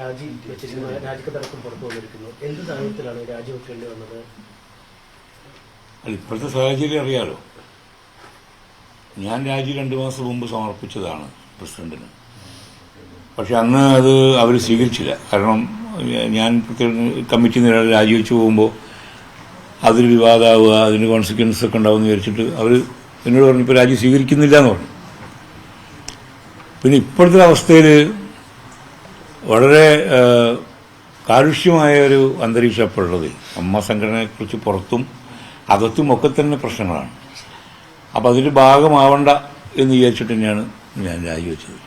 രാജി വെച്ചിരിക്കുന്നത്, രാജിക്കത്തടക്കം പുറത്തു വന്നിരിക്കുന്നു. എന്ത് സാഹചര്യത്തിലാണ് രാജിവെക്കേണ്ടി വന്നത്? ഇപ്പോഴത്തെ സാഹചര്യം അറിയാലോ. ഞാൻ രാജി 2 മാസം മുമ്പ് സമർപ്പിച്ചതാണ് പ്രസിഡന്റിന്. പക്ഷെ അന്ന് അത് അവർ സ്വീകരിച്ചില്ല. കാരണം ഞാൻ കമ്മിറ്റി നേരെ രാജിവെച്ച് പോകുമ്പോൾ അതൊരു വിവാദമാവുക, അതിന് കോൺസിക്വൻസ് ഒക്കെ ഉണ്ടാവും എന്ന് വിചാരിച്ചിട്ട് അവർ എന്നോട് പറഞ്ഞു ഇപ്പോൾ രാജി സ്വീകരിക്കുന്നില്ല എന്ന് പറഞ്ഞു. പിന്നെ ഇപ്പോഴത്തെ അവസ്ഥയിൽ വളരെ കാലുഷ്യമായ ഒരു അന്തരീക്ഷം ഇപ്പോഴുള്ളത്. അമ്മ സംഘടനയെക്കുറിച്ച് പുറത്തും അകത്തും ഒക്കെ തന്നെ പ്രശ്നങ്ങളാണ്. അപ്പം അതിൻ്റെ ഭാഗമാവണ്ട എന്ന് വിചാരിച്ചിട്ട് തന്നെയാണ് ഞാൻ രാജിവെച്ചത്.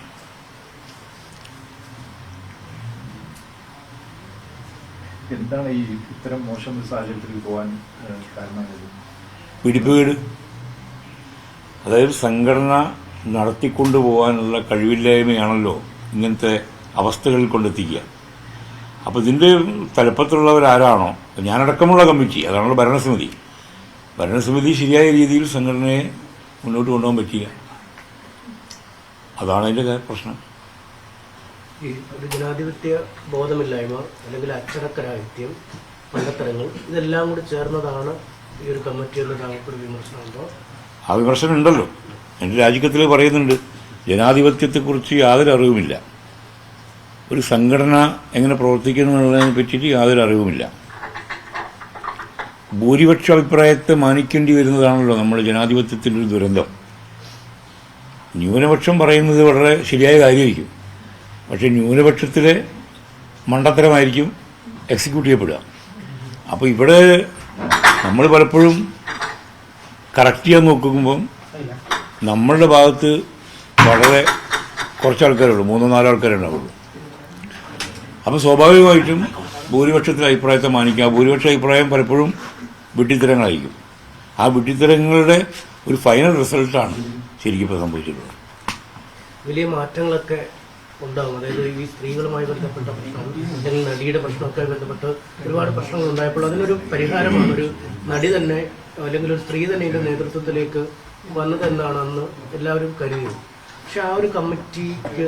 എന്താണ് ഈ ഇത്തരം മോശം സാഹചര്യത്തിൽ പോകാൻ കാരണം? പിടിപ്പുകേട്, അതായത് സംഘടന നടത്തിക്കൊണ്ടുപോകാനുള്ള കഴിവില്ലായ്മയാണല്ലോ ഇങ്ങനത്തെ അവസ്ഥകളിൽ കൊണ്ടെത്തിക്കുക. അപ്പോൾ ഇതിൻ്റെ തലപ്പത്തുള്ളവരാരാണോ, ഞാനടക്കമുള്ള കമ്മിറ്റി, അതാണല്ലോ ഭരണസമിതി. ഭരണസമിതി ശരിയായ രീതിയിൽ സംഘടനയെ മുന്നോട്ട് കൊണ്ടുപോകാൻ പറ്റിയില്ല. അതാണ് അതിൻ്റെ പ്രശ്നം. ഈ ഒരു ജനാധിപത്യ ബോധമില്ലായ്മ, അല്ലെങ്കിൽ അച്ചടക്കരാഹിത്യം, മണ്ടത്തരങ്ങൾ, ഇതെല്ലാം കൂടി ചേർന്നതാണ് ഈ ഒരു കമ്മിറ്റി എന്ന് താങ്കൾക്കൊരു വിമർശനമുണ്ടോ? ആ വിമർശനം ഉണ്ടല്ലോ. എൻ്റെ രാജിക്കത്തിൽ പറയുന്നുണ്ട്, ജനാധിപത്യത്തെക്കുറിച്ച് യാതൊരു അറിവുമില്ല, ഒരു സംഘടന എങ്ങനെ പ്രവർത്തിക്കുന്നു എന്നുള്ളതിനെ പറ്റിയിട്ട് യാതൊരു അറിവുമില്ല. ഭൂരിപക്ഷ അഭിപ്രായത്തെ മാനിക്കേണ്ടി വരുന്നതാണല്ലോ നമ്മുടെ ജനാധിപത്യത്തിൻ്റെ ഒരു ദുരന്തം. ന്യൂനപക്ഷം പറയുന്നത് വളരെ ശരിയായ കാര്യമായിരിക്കും, പക്ഷേ ന്യൂനപക്ഷത്തിലെ മണ്ടത്തരമായിരിക്കും എക്സിക്യൂട്ട് ചെയ്യപ്പെടുക. അപ്പോൾ ഇവിടെ നമ്മൾ പലപ്പോഴും കറക്റ്റ് ചെയ്യാൻ നോക്കുമ്പം നമ്മളുടെ ഭാഗത്ത് വളരെ കുറച്ച് ആൾക്കാരുള്ളൂ, 3-4 ആൾക്കാരേ ഉണ്ടാവുള്ളൂ. അപ്പോൾ സ്വാഭാവികമായിട്ടും ഭൂരിപക്ഷത്തിലെ അഭിപ്രായത്തെ മാനിക്കുക. ഭൂരിപക്ഷ അഭിപ്രായം പലപ്പോഴും വിഡ്ഢിത്തരങ്ങളായിരിക്കും. ആ വിഡ്ഢിത്തരങ്ങളുടെ ഒരു ഫൈനൽ റിസൾട്ടാണ് ശരിക്കും ഇപ്പോൾ സംഭവിച്ചിട്ടുള്ളത്. വലിയ മാറ്റങ്ങളൊക്കെ ഉണ്ടാകും. അതായത് ഈ സ്ത്രീകളുമായി ബന്ധപ്പെട്ട പ്രശ്നം, അല്ലെങ്കിൽ നടിയുടെ പ്രശ്നമൊക്കെ ബന്ധപ്പെട്ട് ഒരുപാട് പ്രശ്നങ്ങൾ ഉണ്ടായപ്പോൾ അതിനൊരു പരിഹാരമാണ് ഒരു നടി തന്നെ, അല്ലെങ്കിൽ ഒരു സ്ത്രീ തന്നെ ഇതിന്റെ നേതൃത്വത്തിലേക്ക് വന്നതെന്നാണെന്ന് എല്ലാവരും കരുതിയത്. പക്ഷെ ആ ഒരു കമ്മിറ്റിക്ക്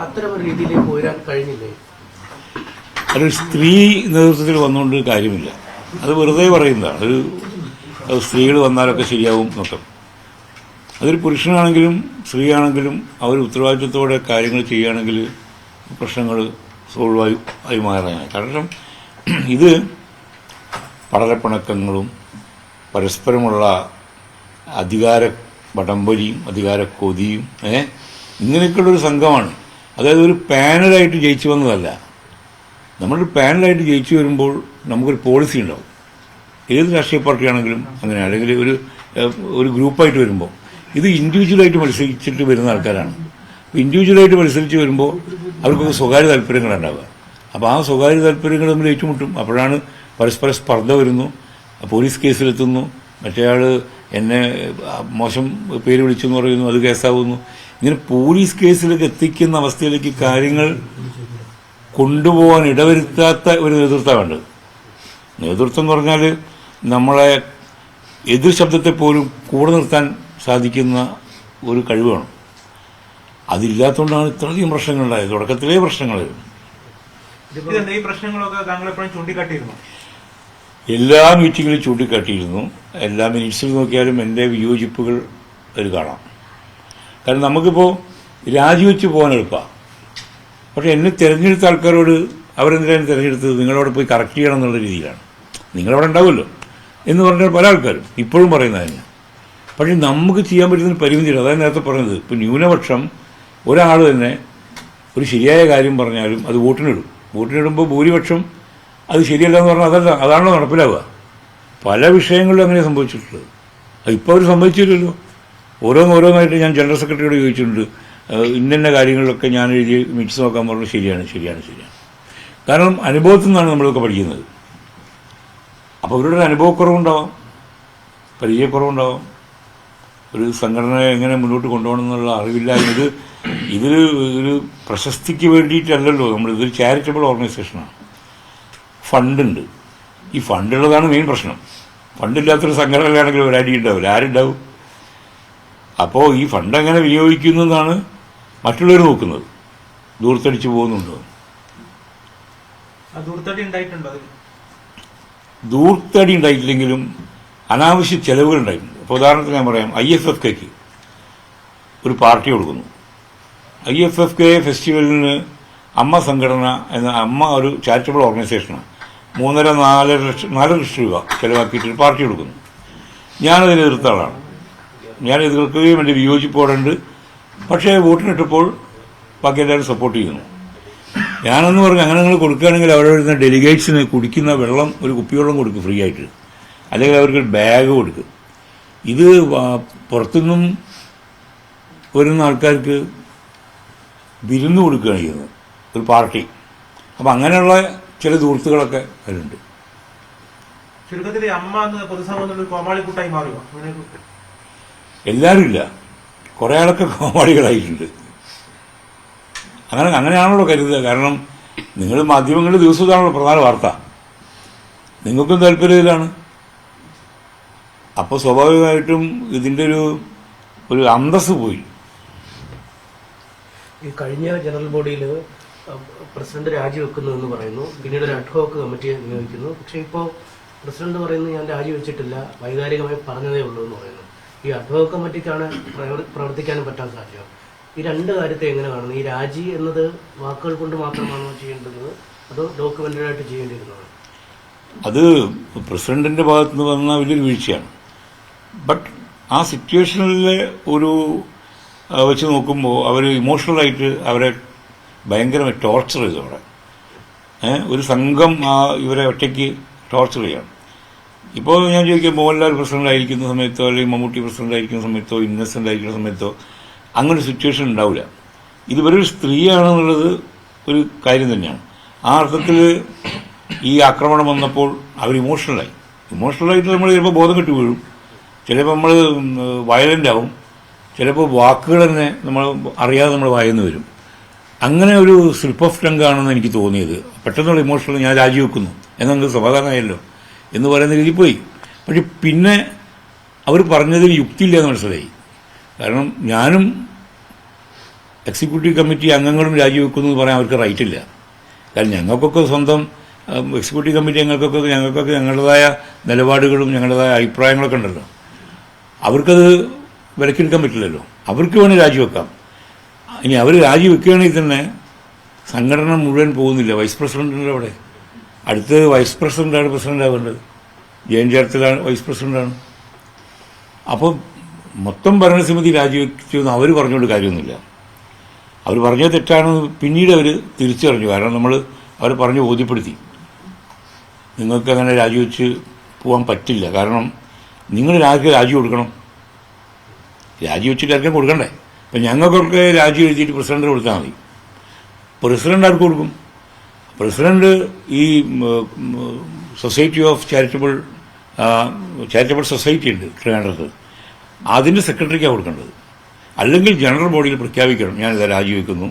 അത്തരം ഒരു രീതിയിലേക്ക് ഉയരാൻ കഴിഞ്ഞില്ലേ? അതൊരു സ്ത്രീ നേതൃത്വത്തിൽ വന്നുകൊണ്ട് കാര്യമില്ല, അത് വെറുതെ പറയുന്നതാണ്. ഒരു സ്ത്രീകൾ വന്നാലൊക്കെ ശരിയാവും എന്നൊക്കെ. അതൊരു പുരുഷനാണെങ്കിലും സ്ത്രീയാണെങ്കിലും അവർ ഉത്തരവാദിത്വത്തോടെ കാര്യങ്ങൾ ചെയ്യുകയാണെങ്കിൽ പ്രശ്നങ്ങൾ സോൾവ് ആയി മാറാനാണ്. കാരണം ഇത് പടലപ്പിണക്കങ്ങളും പരസ്പരമുള്ള അധികാര വടംവലിയും അധികാര കൊതിയും ഇങ്ങനെയൊക്കെയുള്ളൊരു സംഘമാണ്. അതായത് ഒരു പാനലായിട്ട് ജയിച്ചു വന്നതല്ല. നമ്മളൊരു പാനലായിട്ട് ജയിച്ചു വരുമ്പോൾ നമുക്കൊരു പോളിസി ഉണ്ടാവും. ഏത് രാഷ്ട്രീയ പാർട്ടിയാണെങ്കിലും അങ്ങനെ, അല്ലെങ്കിൽ ഒരു ഗ്രൂപ്പായിട്ട് വരുമ്പോൾ. ഇത് ഇൻഡിവിജ്വലായിട്ട് മത്സരിച്ചിട്ട് വരുന്ന ആൾക്കാരാണ്. ഇൻഡിവിജ്വലായിട്ട് മത്സരിച്ച് വരുമ്പോൾ അവർക്കൊക്കെ സ്വകാര്യ താല്പര്യങ്ങളുണ്ടാവുക. അപ്പോൾ ആ സ്വകാര്യ താല്പര്യങ്ങൾ തമ്മിൽ ഏറ്റുമുട്ടും. അപ്പോഴാണ് പരസ്പര സ്പർദ്ധ വരുന്നു, പോലീസ് കേസിലെത്തുന്നു, മറ്റേയാൾ എന്നെ മോശം പേര് വിളിച്ചെന്ന് പറയുന്നു, അത് കേസാവുന്നു. ഇങ്ങനെ പോലീസ് കേസിലേക്ക് എത്തിക്കുന്ന അവസ്ഥയിലേക്ക് കാര്യങ്ങൾ കൊണ്ടുപോകാൻ ഇടവരുത്താത്ത ഒരു നേതൃത്വമാണ് വേണ്ടത്. നേതൃത്വം എന്ന് പറഞ്ഞാൽ നമ്മളെ എതിർ ശബ്ദത്തെ പോലും കൂടെ നിർത്താൻ സാധിക്കുന്ന ഒരു കഴിവ് വേണം. അതില്ലാത്തതുകൊണ്ടാണ് ഇത്രയധികം പ്രശ്നങ്ങളുണ്ടായത്. തുടക്കത്തിലേ പ്രശ്നങ്ങളായിരുന്നു. ഈ പ്രശ്നങ്ങളൊക്കെ താങ്കൾ എപ്പോഴും ചൂണ്ടിക്കാട്ടിയിരുന്നു? എല്ലാ മീറ്റിങ്ങിലും ചൂണ്ടിക്കാട്ടിയിരുന്നു. എല്ലാ മിനിറ്റ്സിൽ നോക്കിയാലും എൻ്റെ വിയോജിപ്പുകൾ അതിൽ കാണാം. കാരണം നമുക്കിപ്പോൾ രാജിവെച്ച് പോകാൻ എളുപ്പമാണ്. പക്ഷെ എന്നെ തിരഞ്ഞെടുത്ത ആൾക്കാരോട് അവരെന്തിനാണ് തിരഞ്ഞെടുത്തത്? നിങ്ങളവിടെ പോയി കറക്റ്റ് ചെയ്യണം എന്നുള്ള രീതിയിലാണ്. നിങ്ങളവിടെ ഉണ്ടാവുമല്ലോ എന്ന് പറഞ്ഞാൽ പല ആൾക്കാരും ഇപ്പോഴും പറയുന്നത് തന്നെ. പക്ഷേ നമുക്ക് ചെയ്യാൻ പറ്റുന്ന പരിമിതിയാണ്. അതായത് നേരത്തെ പറഞ്ഞത്, ഇപ്പോൾ ന്യൂനപക്ഷം ഒരാൾ തന്നെ ഒരു ശരിയായ കാര്യം പറഞ്ഞാലും അത് വോട്ടിനിടുമ്പോൾ ഭൂരിപക്ഷം അത് ശരിയല്ല എന്ന് പറഞ്ഞാൽ അതാണല്ലോ നടപ്പിലാവുക. പല വിഷയങ്ങളിലും അങ്ങനെ സംഭവിച്ചിട്ടുള്ളത്. അതിപ്പോൾ അവർ സംഭവിച്ചില്ലല്ലോ. ഓരോന്നായിട്ട് ഞാൻ ജനറൽ സെക്രട്ടറിയോട് ചോദിച്ചിട്ടുണ്ട്, ഇന്ന കാര്യങ്ങളിലൊക്കെ ഞാൻ എഴുതി മിക്സ് നോക്കാൻ പറഞ്ഞു. ശരിയാണ്. കാരണം അനുഭവത്തിൽ നിന്നാണ് നമ്മളൊക്കെ പഠിക്കുന്നത്. അപ്പോൾ അവരുടെ ഒരു അനുഭവക്കുറവുണ്ടാവാം, പരിചയക്കുറവുണ്ടാവാം, ഒരു സംഘടന എങ്ങനെ മുന്നോട്ട് കൊണ്ടുപോകണം എന്നുള്ള അറിവില്ലായ്മ. ഇതിൽ ഒരു പ്രശസ്തിക്ക് വേണ്ടിയിട്ടല്ലല്ലോ ഇതൊരു ചാരിറ്റബിൾ ഓർഗനൈസേഷനാണ്. ഫണ്ടുണ്ട്. ഈ ഫണ്ടുള്ളതാണ് മെയിൻ പ്രശ്നം. ഫണ്ടില്ലാത്തൊരു സംഘടനയിലാണെങ്കിൽ ഒരടി ഉണ്ടാവില്ല, ആരുണ്ടാവും? അപ്പോൾ ഈ ഫണ്ട് എങ്ങനെ വിനിയോഗിക്കുന്നതാണ് മറ്റുള്ളവർ നോക്കുന്നത്, ദൂരത്തടിച്ച് പോകുന്നുണ്ടോ. ദൂർത്തടി ഉണ്ടായിട്ടുണ്ടോ അതിൽ? ദൂർത്തടി ഉണ്ടായിട്ടില്ലെങ്കിലും അനാവശ്യ ചെലവുകൾ ഉണ്ടായിട്ടുണ്ട്. ഇപ്പോൾ ഉദാഹരണത്തിന് ഞാൻ പറയാം, IFFKക്ക് ഒരു പാർട്ടി കൊടുക്കുന്നു. IFFK ഫെസ്റ്റിവലിന് അമ്മ സംഘടന എന്ന അമ്മ ഒരു ചാരിറ്റബിൾ ഓർഗനൈസേഷനാണ്. 3.5-4 ലക്ഷം രൂപ ചിലവാക്കിയിട്ട് പാർട്ടി കൊടുക്കുന്നു. ഞാനതിന് എതിർത്ത ആളാണ്. ഞാൻ എതിർക്കുകയും എൻ്റെ വിയോജിപ്പോടുണ്ട്. പക്ഷേ വോട്ടിനിട്ടപ്പോൾ ബാക്കി എല്ലാവരും സപ്പോർട്ട് ചെയ്യുന്നു. ഞാനെന്ന് പറഞ്ഞ് അങ്ങനെ നിങ്ങൾ കൊടുക്കുകയാണെങ്കിൽ അവിടെ വരുന്ന ഡെലിഗേറ്റ്സിന് കുടിക്കുന്ന വെള്ളം, ഒരു കുപ്പിവെള്ളം കൊടുക്കും ഫ്രീ ആയിട്ട്, അല്ലെങ്കിൽ അവർക്ക് ബാഗ് കൊടുക്കും. ഇത് പുറത്തുനിന്നും വരുന്ന ആൾക്കാർക്ക് വിരുന്ന് കൊടുക്കുകയാണ് ചെയ്യുന്നത് ഒരു പാർട്ടി. അപ്പം അങ്ങനെയുള്ള ചില ദൂർത്തുകളൊക്കെ അതിലുണ്ട്. ചുരുക്കത്തിൽ അമ്മ എന്ന് പൊതുസമൂഹത്തിൽ കോമാളിക്കുട്ടായി മാറുക അങ്ങനെ? എല്ലാവരും ഇല്ല, കുറേ ആളൊക്കെ കോമാളികളായിട്ടുണ്ട്. അങ്ങനെയാണല്ലോ കരുതുക. കാരണം നിങ്ങൾ മാധ്യമങ്ങളുടെ ദിവസവും ഇതാണല്ലോ പ്രധാന വാർത്ത. നിങ്ങൾക്കും താല്പര്യത്തിലാണ്. അപ്പോൾ സ്വാഭാവികമായിട്ടും ഇതിൻ്റെ ഒരു അന്തസ്സ് പോയി. ഈ കഴിഞ്ഞ ജനറൽ ബോഡിയിൽ പ്രസിഡന്റ് രാജിവെക്കുന്നു എന്ന് പറയുന്നു. പിന്നീട് ഒരു അഡ്ഹോക്ക് കമ്മിറ്റിയെ നിയോഗിക്കുന്നു. പക്ഷേ ഇപ്പോൾ പ്രസിഡന്റ് പറയുന്നു ഞാൻ രാജിവെച്ചിട്ടില്ല, വൈകാരികമായി പറഞ്ഞതേ ഉള്ളൂ എന്ന് പറയുന്നു. ഈ അഡ്ഹോക്ക് കമ്മിറ്റിക്കാണ് പ്രവർത്തിക്കാനും പറ്റാൻ സാധ്യത. ഈ രണ്ട് കാര്യത്തെ എങ്ങനെ കാണുന്നു? ഈ രാജി എന്നത് വാക്കുകൾ കൊണ്ട് മാത്രമാണോ ചെയ്യേണ്ടത്, അതോ ഡോക്യുമെന്ററായിട്ട് ചെയ്യേണ്ടിയിരുന്നത്? അത് പ്രസിഡന്റിന്റെ ഭാഗത്ത് നിന്ന് വന്ന വലിയൊരു വീഴ്ചയാണ്. ബട്ട് ആ സിറ്റുവേഷനിലെ ഒരു വെച്ച് നോക്കുമ്പോൾ അവർ ഇമോഷണലായിട്ട് അവരെ ഭയങ്കരമായി ടോർച്ചർ ചെയ്തു. അവിടെ ഒരു സംഘം ഇവരെ ഒറ്റയ്ക്ക് ടോർച്ചർ ചെയ്യണം. ഇപ്പോൾ ഞാൻ ചോദിക്കാം, മോഹൻലാൽ പ്രസിഡന്റ് ആയിരിക്കുന്ന സമയത്തോ അല്ലെങ്കിൽ മമ്മൂട്ടി പ്രസിഡന്റ് ആയിരിക്കുന്ന സമയത്തോ ഇന്നസെന്റ് ആയിരിക്കുന്ന സമയത്തോ അങ്ങനെ ഒരു സിറ്റുവേഷൻ ഉണ്ടാവില്ല. ഇത് വെറൊരു സ്ത്രീയാണെന്നുള്ളത് ഒരു കാര്യം തന്നെയാണ്. ആ അർത്ഥത്തിൽ ഈ ആക്രമണം വന്നപ്പോൾ അവർ ഇമോഷണലായിട്ട് നമ്മൾ ചിലപ്പോൾ ബോധം കെട്ടി വീഴും, ചിലപ്പോൾ നമ്മൾ വയലൻ്റ് ആവും, ചിലപ്പോൾ വാക്കുകൾ തന്നെ നമ്മൾ അറിയാതെ നമ്മൾ വായന്ന് വരും. അങ്ങനെ ഒരു സ്ലിപ്പ് ഓഫ് ടങ് ആണെന്ന് എനിക്ക് തോന്നിയത്. പെട്ടെന്നുള്ള ഇമോഷണൽ ഞാൻ രാജിവെക്കുന്നു എന്നൊക്കെ സമാധാനമായല്ലോ എന്ന് പറയുന്ന രീതിയിൽ പോയി. പക്ഷെ പിന്നെ അവർ പറഞ്ഞതിൽ യുക്തിയില്ല എന്ന് മനസ്സിലായി. കാരണം ഞാനും എക്സിക്യൂട്ടീവ് കമ്മിറ്റി അംഗങ്ങളും രാജിവെക്കുന്നു എന്ന് പറയാൻ അവർക്ക് റൈറ്റില്ല. കാരണം ഞങ്ങൾക്കൊക്കെ സ്വന്തം എക്സിക്യൂട്ടീവ് കമ്മിറ്റി ഞങ്ങൾക്കൊക്കെ ഞങ്ങളുടേതായ നിലപാടുകളും ഞങ്ങളുടേതായ അഭിപ്രായങ്ങളൊക്കെ ഉണ്ടല്ലോ. അവർക്കത് വിലക്കെടുക്കാൻ പറ്റില്ലല്ലോ. അവർക്ക് വേണേൽ രാജിവെക്കാം. ഇനി അവർ രാജിവെക്കുകയാണെങ്കിൽ തന്നെ സംഘടന മുഴുവൻ പോകുന്നില്ല. വൈസ് പ്രസിഡന്റിൻ്റെ അവിടെ അടുത്ത് വൈസ് പ്രസിഡന്റാണ് പ്രസിഡന്റ് ആവേണ്ടത്. ജയൻ ചേർത്തലാണ് വൈസ് പ്രസിഡന്റാണ്. അപ്പോൾ മൊത്തം ഭരണസമിതി രാജിവെച്ചു എന്ന് അവർ പറഞ്ഞുകൊണ്ട് കാര്യമൊന്നുമില്ല. അവർ പറഞ്ഞത് തെറ്റാണെന്ന് പിന്നീട് അവർ തിരിച്ചറിഞ്ഞു. കാരണം നമ്മൾ അവരെ പറഞ്ഞ് ബോധ്യപ്പെടുത്തി, നിങ്ങൾക്ക് അങ്ങനെ രാജിവെച്ച് പോകാൻ പറ്റില്ല. കാരണം നിങ്ങൾ രാജി കൊടുക്കണം. രാജിവെച്ചിട്ട് ആർക്കും കൊടുക്കണ്ടേ? അപ്പം ഞങ്ങൾക്കൊക്കെ രാജി എഴുതിയിട്ട് പ്രസിഡന്റ് കൊടുത്താൽ മതി. പ്രസിഡന്റ് ആർക്ക് കൊടുക്കും? പ്രസിഡന്റ് ഈ സൊസൈറ്റി ഓഫ് ചാരിറ്റബിൾ സൊസൈറ്റി ഉണ്ട് ട്രിവാൻഡ്രത്ത്, അതിൻ്റെ സെക്രട്ടറിക്കാണ് കൊടുക്കേണ്ടത്. അല്ലെങ്കിൽ ജനറൽ ബോഡിയിൽ പ്രഖ്യാപിക്കണം, ഞാനിത് രാജിവെക്കുന്നു,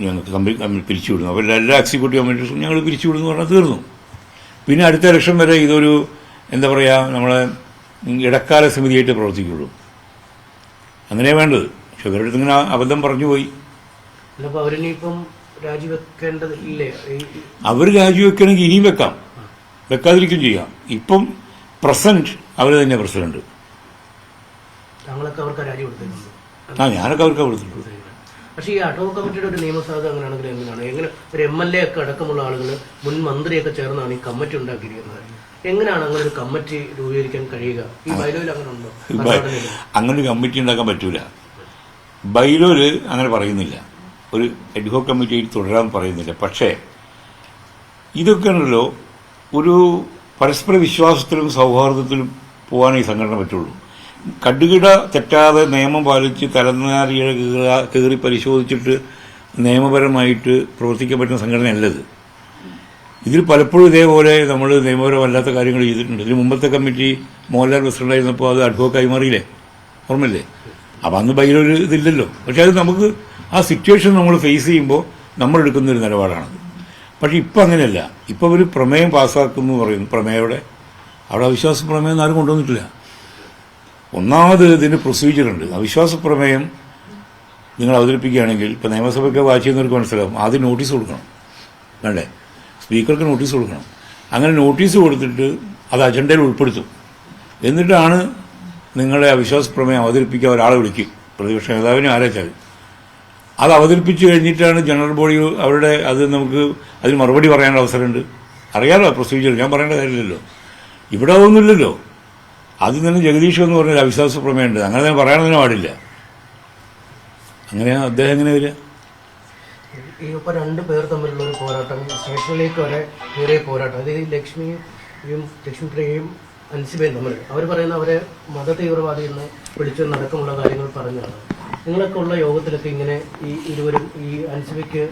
ഞങ്ങൾക്ക് കമ്പനി പിരിച്ചുവിടുന്നു. അപ്പോൾ എല്ലാ എക്സിക്യൂട്ടീവ് കമ്മിറ്റീസും ഞങ്ങൾ പിരിച്ചുവിടുന്നു പറഞ്ഞാൽ തീർന്നു. പിന്നെ അടുത്ത ഇലക്ഷൻ വരെ ഇതൊരു എന്താ പറയുക, നമ്മളെ ഇടക്കാല സമിതിയായിട്ട് പ്രവർത്തിക്കുള്ളൂ. അങ്ങനെയാണ് വേണ്ടത്. പക്ഷെ അവരുടെ അടുത്ത് ഇങ്ങനെ അബദ്ധം പറഞ്ഞു പോയി. രാജിവെക്കേണ്ടതില്ലേ? അവർ രാജിവെക്കണമെങ്കിൽ ഇനിയും വെക്കാം, വെക്കാതിരിക്കും ചെയ്യാം. ഇപ്പം പ്രസന്റ് അവർ തന്നെ പ്രസിഡന്റ്. താങ്കളൊക്കെ അവർക്ക് രാജി കൊടുത്തിട്ടുണ്ട്? ഞാനൊക്കെ അവർക്ക് കൊടുത്തിട്ടുണ്ട്. പക്ഷേ ഈ അഡ്ഹോക്ക് കമ്മിറ്റിയുടെ ഒരു നിയമസാധ്യത അങ്ങനെയാണെങ്കിൽ എങ്ങനെ ഒരു MLA ഒക്കെ അടക്കമുള്ള ആളുകൾ, മുൻ മന്ത്രിയൊക്കെ ചേർന്നാണ് ഈ കമ്മിറ്റി ഉണ്ടാക്കിയിരിക്കുന്നത്. എങ്ങനെയാണ് അങ്ങനെ ഒരു കമ്മിറ്റി രൂപീകരിക്കാൻ കഴിയുക? ഈ ബൈലോയിൽ അങ്ങനെ ഉണ്ടോ? അങ്ങനെ ഒരു കമ്മിറ്റി ഉണ്ടാക്കാൻ പറ്റൂല. ബൈലോയില് അങ്ങനെ പറയുന്നില്ല, ഒരു അഡ്ഹോക്ക് കമ്മിറ്റി തുടരാൻ പറയുന്നില്ല. പക്ഷേ ഇതൊക്കെ ഉണ്ടല്ലോ, ഒരു പരസ്പര വിശ്വാസത്തിലും സൗഹാർദ്ദത്തിലും പോകാൻ ഈ സംഘടന പറ്റുള്ളൂ. കടുകിട തെറ്റാതെ നിയമം പാലിച്ച് തലനാരിഴ കീറി പരിശോധിച്ചിട്ട് നിയമപരമായിട്ട് പ്രവർത്തിക്കാൻ പറ്റുന്ന സംഘടനയല്ലത്. ഇതിൽ പലപ്പോഴും ഇതേപോലെ നമ്മൾ നിയമപരമല്ലാത്ത കാര്യങ്ങൾ ചെയ്തിട്ടുണ്ട്. ഇതിന് മുമ്പത്തെ കമ്മിറ്റി മോഹൻലാൽ പ്രസിഡന്റായിരുന്നപ്പോൾ അത് അഡ്ഹോക്കായി മാറിയില്ലേ, ഓർമ്മയില്ലേ? അപ്പം അന്ന് ബൈലൊരു ഇതില്ലല്ലോ. പക്ഷെ അത് നമുക്ക് ആ സിറ്റുവേഷൻ നമ്മൾ ഫേസ് ചെയ്യുമ്പോൾ നമ്മൾ എടുക്കുന്നൊരു നിലപാടാണത്. പക്ഷെ ഇപ്പം അങ്ങനെയല്ല. ഇപ്പം ഒരു പ്രമേയം പാസ്സാക്കുന്നു പറയുന്നു, പ്രമേയോടെ അവിടെ അവിശ്വാസ പ്രമേയം ആരും കൊണ്ടുവന്നിട്ടില്ല. ഒന്നാമത് ഇതിന് പ്രൊസീജിയറുണ്ട്. അവിശ്വാസ പ്രമേയം നിങ്ങൾ അവതരിപ്പിക്കുകയാണെങ്കിൽ ഇപ്പം നിയമസഭയ്ക്ക് വായിച്ചു ചെയ്യുന്നവർക്ക് മനസ്സിലാവും, ആദ്യം നോട്ടീസ് കൊടുക്കണം, വേണ്ടേ? സ്പീക്കർക്ക് നോട്ടീസ് കൊടുക്കണം. അങ്ങനെ നോട്ടീസ് കൊടുത്തിട്ട് അത് അജണ്ടയിൽ ഉൾപ്പെടുത്തും. എന്നിട്ടാണ് നിങ്ങളെ അവിശ്വാസ പ്രമേയം അവതരിപ്പിക്കാൻ ഒരാളെ വിളിക്കും, പ്രതിപക്ഷ നേതാവിനെ ആരാച്ചാൽ. അത് അവതരിപ്പിച്ച് കഴിഞ്ഞിട്ടാണ് ജനറൽ ബോഡി അവരുടെ അത് നമുക്ക് അതിന് മറുപടി പറയാനുള്ള അവസരമുണ്ട്. അറിയാലോ പ്രൊസീജിയർ, ഞാൻ പറയേണ്ട കാര്യമില്ലല്ലോ. ഇവിടെ അതൊന്നുമില്ലല്ലോ. ആദ്യം തന്നെ ജഗദീഷ് എന്ന് പറഞ്ഞൊരു അവിശ്വാസ പ്രമേയമുണ്ട്, അങ്ങനെ തന്നെ പറയാനൊന്നും പാടില്ല. അങ്ങനെയാണ് അദ്ദേഹം എങ്ങനെ വരിക? ഈ ഇപ്പോൾ 2 പേർ തമ്മിലുള്ള ഒരു പോരാട്ടം, സ്റ്റേഷനിലേക്ക് വരെ കയറിയ പോരാട്ടം, അത് ലക്ഷ്മിപ്രിയയും അൻസിബയും തമ്മിൽ അവർ പറയുന്ന അവരെ മത തീവ്രവാദി എന്ന് വിളിച്ചെന്നടക്കമുള്ള കാര്യങ്ങൾ പറഞ്ഞാണ്. നിങ്ങളൊക്കെ ഉള്ള യോഗത്തിലൊക്കെ ഇങ്ങനെ ഈ ഇരുവരും ഈ അൻസിബയ്ക്ക്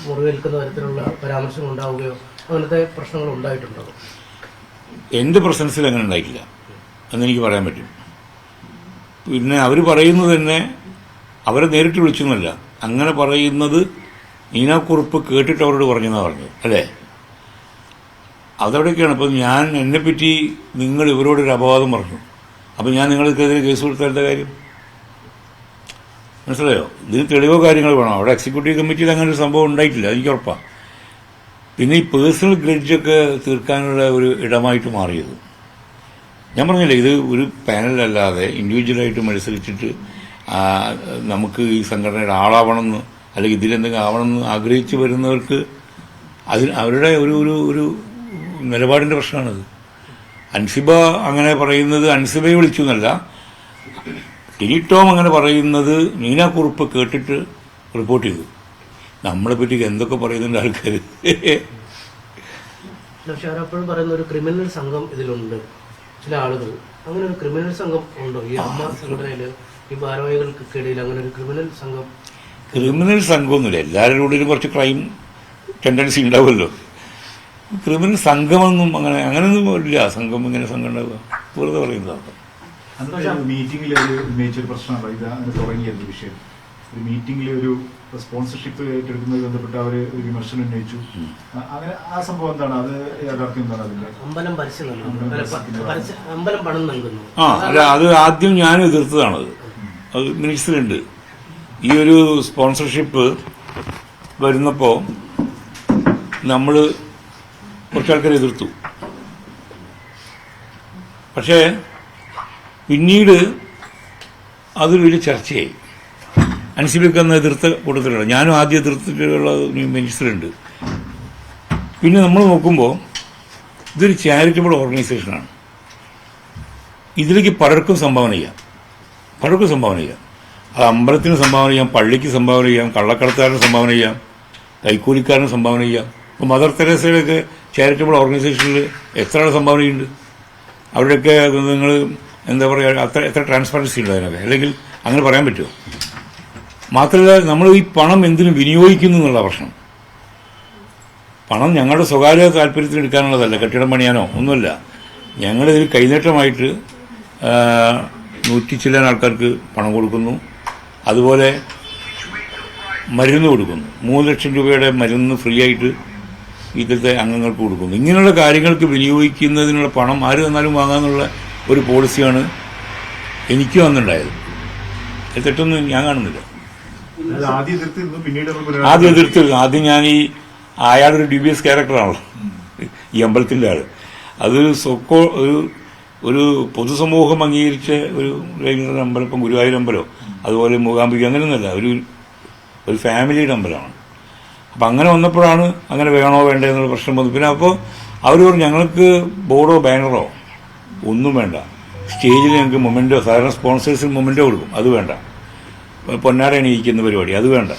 മുറിവേൽക്കുന്ന തരത്തിലുള്ള പരാമർശങ്ങൾ ഉണ്ടാവുകയോ അങ്ങനത്തെ പ്രശ്നങ്ങൾ ഉണ്ടായിട്ടുണ്ടോ? എൻ്റെ പ്രസൻസിൽ അങ്ങനെ ഉണ്ടായിട്ടില്ല എന്നെനിക്ക് പറയാൻ പറ്റും. പിന്നെ അവർ പറയുന്നത് തന്നെ അവരെ നേരിട്ട് വിളിച്ചൊന്നുമല്ല, അങ്ങനെ പറയുന്നത് നീനാക്കുറുപ്പ് കേട്ടിട്ട് അവരോട് പറഞ്ഞെന്നാണ് പറഞ്ഞത്, അല്ലേ? അതവിടെയൊക്കെയാണ്. അപ്പം ഞാൻ എന്നെപ്പറ്റി നിങ്ങൾ ഇവരോടൊരു അപവാദം പറഞ്ഞു, അപ്പം ഞാൻ നിങ്ങൾക്കെതിരെ കേസ് കൊടുത്തേണ്ട കാര്യം മനസ്സിലായോ? ഇതിന് തെളിവോ കാര്യങ്ങൾ വേണം. അവിടെ എക്സിക്യൂട്ടീവ് കമ്മിറ്റിയിൽ അങ്ങനെ ഒരു സംഭവം ഉണ്ടായിട്ടില്ല, എനിക്ക് ഉറപ്പാണ്. പിന്നെ ഈ പേഴ്സണൽ ഗ്രഡ്ജൊക്കെ തീർക്കാനുള്ള ഒരു ഇടമായിട്ട് മാറിയത്, ഞാൻ പറഞ്ഞില്ലേ, ഇത് ഒരു പാനലല്ലാതെ ഇൻഡിവിജ്വലായിട്ട് മത്സരിച്ചിട്ട് നമുക്ക് ഈ സംഘടനയുടെ ആളാവണമെന്ന് അല്ലെങ്കിൽ ഇതിലെന്തെങ്കിലും ആവണമെന്ന് ആഗ്രഹിച്ച് വരുന്നവർക്ക് അവരുടെ ഒരു നിലപാടിൻ്റെ പ്രശ്നമാണത്. അൻസിബ അങ്ങനെ പറയുന്നത് അൻസിബയെ വിളിച്ചു എന്നല്ല, ടിനി ടോം അങ്ങനെ പറയുന്നത് നീനാക്കുറുപ്പ് കേട്ടിട്ട് റിപ്പോർട്ട് ചെയ്തു. നമ്മളെ പറ്റി എന്തൊക്കെ പറയുന്നുണ്ട് ആൾക്കാർ. പക്ഷെ അവരെപ്പോഴും പറയുന്ന ഒരു ക്രിമിനൽ സംഘം ഇതിലുണ്ട്, ചില ആളുകൾ. അങ്ങനെ ഒരു ക്രിമിനൽ സംഘം ഉണ്ടോ ഈ അമ്മ സംഘടനയിൽ, ഈ ഭാരവാഹികൾക്കിടയിൽ അങ്ങനെ ഒരു ക്രിമിനൽ സംഘം? ക്രിമിനൽ സംഘമൊന്നുമില്ല, എല്ലാവരുടെ ഉള്ളിലും കുറച്ച് ക്രൈം ടെൻഡൻസി ഉണ്ടാവുമല്ലോ. ക്രിമിനൽ സംഘമൊന്നും അങ്ങനെയൊന്നും ഇല്ല. സംഘം ഇങ്ങനെ സംഘം ഉണ്ടാവുക വെറുതെ പറയുന്നതാണ്. മീറ്റിംഗിൽ ഉന്നയിച്ചൊരു പ്രശ്നമല്ല ഇത്, അങ്ങനെ തുടങ്ങിയത് വിഷയം. ഒരു മീറ്റിംഗിൽ ഒരു സ്പോൺസർഷിപ്പ് ഏറ്റെടുക്കുന്നതുമായി ബന്ധപ്പെട്ട് അവർ ഒരു വിമർശനം ഉന്നയിച്ചു. അങ്ങനെ ആ സംഭവം എന്താണ്, അത് യാഥാർത്ഥ്യം എന്താണ്? അതിന്റെ അമ്പലം പണം നൽകുന്നു. അല്ല, അത് ആദ്യം ഞാൻ എതിർത്തതാണത്. അത് മിനിറ്റ്സിലുണ്ട്. ഈ ഒരു സ്പോൺസർഷിപ്പ് വരുന്നപ്പോൾ നമ്മൾ കുറച്ചാൾക്കാർ എതിർത്തു. പക്ഷേ പിന്നീട് അതൊരു വലിയ ചർച്ചയായി. അൻസിബയ്ക്ക് അന്ന് എതിർത്ത കൂട്ടത്തിലുള്ള, ഞാനും ആദ്യം എതിർത്തിട്ടുള്ള മിനിസ്റ്ററുണ്ട്. പിന്നെ നമ്മൾ നോക്കുമ്പോൾ ഇതൊരു ചാരിറ്റബിൾ ഓർഗനൈസേഷനാണ്. ഇതിലേക്ക് പലർക്കും സംഭാവന ചെയ്യാം. അത് അമ്പലത്തിന് സംഭാവന ചെയ്യാം, പള്ളിക്ക് സംഭാവന ചെയ്യാം, കള്ളക്കടത്തുകാരന് സംഭാവന ചെയ്യാം, കൈക്കൂലിക്കാരന് സംഭാവന ചെയ്യാം. ഇപ്പോൾ മദർ തെരേസയുടെയൊക്കെ ചാരിറ്റബിൾ ഓർഗനൈസേഷനിൽ എത്ര സംഭാവന ചെയ്യുന്നുണ്ട്? അവരുടെയൊക്കെ നിങ്ങൾ എന്താ പറയുക, എത്ര ട്രാൻസ്പെറൻസി ഉണ്ട് അതിനൊക്കെ? അല്ലെങ്കിൽ അങ്ങനെ പറയാൻ പറ്റുമോ? മാത്രമല്ല, നമ്മൾ ഈ പണം എന്തിനു വിനിയോഗിക്കുന്നു എന്നുള്ള പ്രശ്നം. പണം ഞങ്ങളുടെ സ്വകാര്യ താല്പര്യത്തിന് എടുക്കാനുള്ളതല്ല, കെട്ടിടം പണിയാനോ ഒന്നുമല്ല. ഞങ്ങളിതിൽ കൈനീട്ടമായിട്ട് 100 ചില്ലാൻ ആൾക്കാർക്ക് പണം കൊടുക്കുന്നു. അതുപോലെ മരുന്ന് കൊടുക്കുന്നു. 3 ലക്ഷം രൂപയുടെ മരുന്ന് ഫ്രീ ആയിട്ട് ഇതിലത്തെ അംഗങ്ങൾക്ക് കൊടുക്കുന്നു. ഇങ്ങനെയുള്ള കാര്യങ്ങൾക്ക് വിനിയോഗിക്കുന്നതിനുള്ള പണം ആര് തന്നാലും വാങ്ങാമെന്നുള്ള ഒരു പോളിസിയാണ് എനിക്കും അന്നുണ്ടായത്. അത് തെറ്റൊന്നും ഞാൻ കാണുന്നില്ല. ആദ്യം എതിർത്തിരുന്നു. ആദ്യം ഞാൻ അയാളൊരു DBS ക്യാരക്ടറാണല്ലോ, ഈ അമ്പലത്തിൻ്റെ ആൾ. അതൊരു ഒരു പൊതുസമൂഹം അംഗീകരിച്ച ഒരു അമ്പലം, ഇപ്പം ഗുരുവായൂർ അമ്പലോ അതുപോലെ മൂകാംബിക അങ്ങനെയൊന്നുമല്ല, ഒരു ഫാമിലിയുടെ അമ്പലമാണ്. അപ്പം അങ്ങനെ വന്നപ്പോഴാണ് അങ്ങനെ വേണോ വേണ്ടേ എന്നുള്ള പ്രശ്നം വന്നു. പിന്നെ അപ്പോൾ അവർ പറഞ്ഞു ഞങ്ങൾക്ക് ബോർഡോ ബാനറോ ഒന്നും വേണ്ട, സ്റ്റേജിൽ ഞങ്ങൾക്ക് മൊമെൻറ്റോ, സാധാരണ സ്പോൺസേഴ്സിന് മൊമെൻറ്റോ കൊടുക്കും, അത് വേണ്ട, പൊന്നാട എണീക്കുന്ന പരിപാടി അത് വേണ്ട,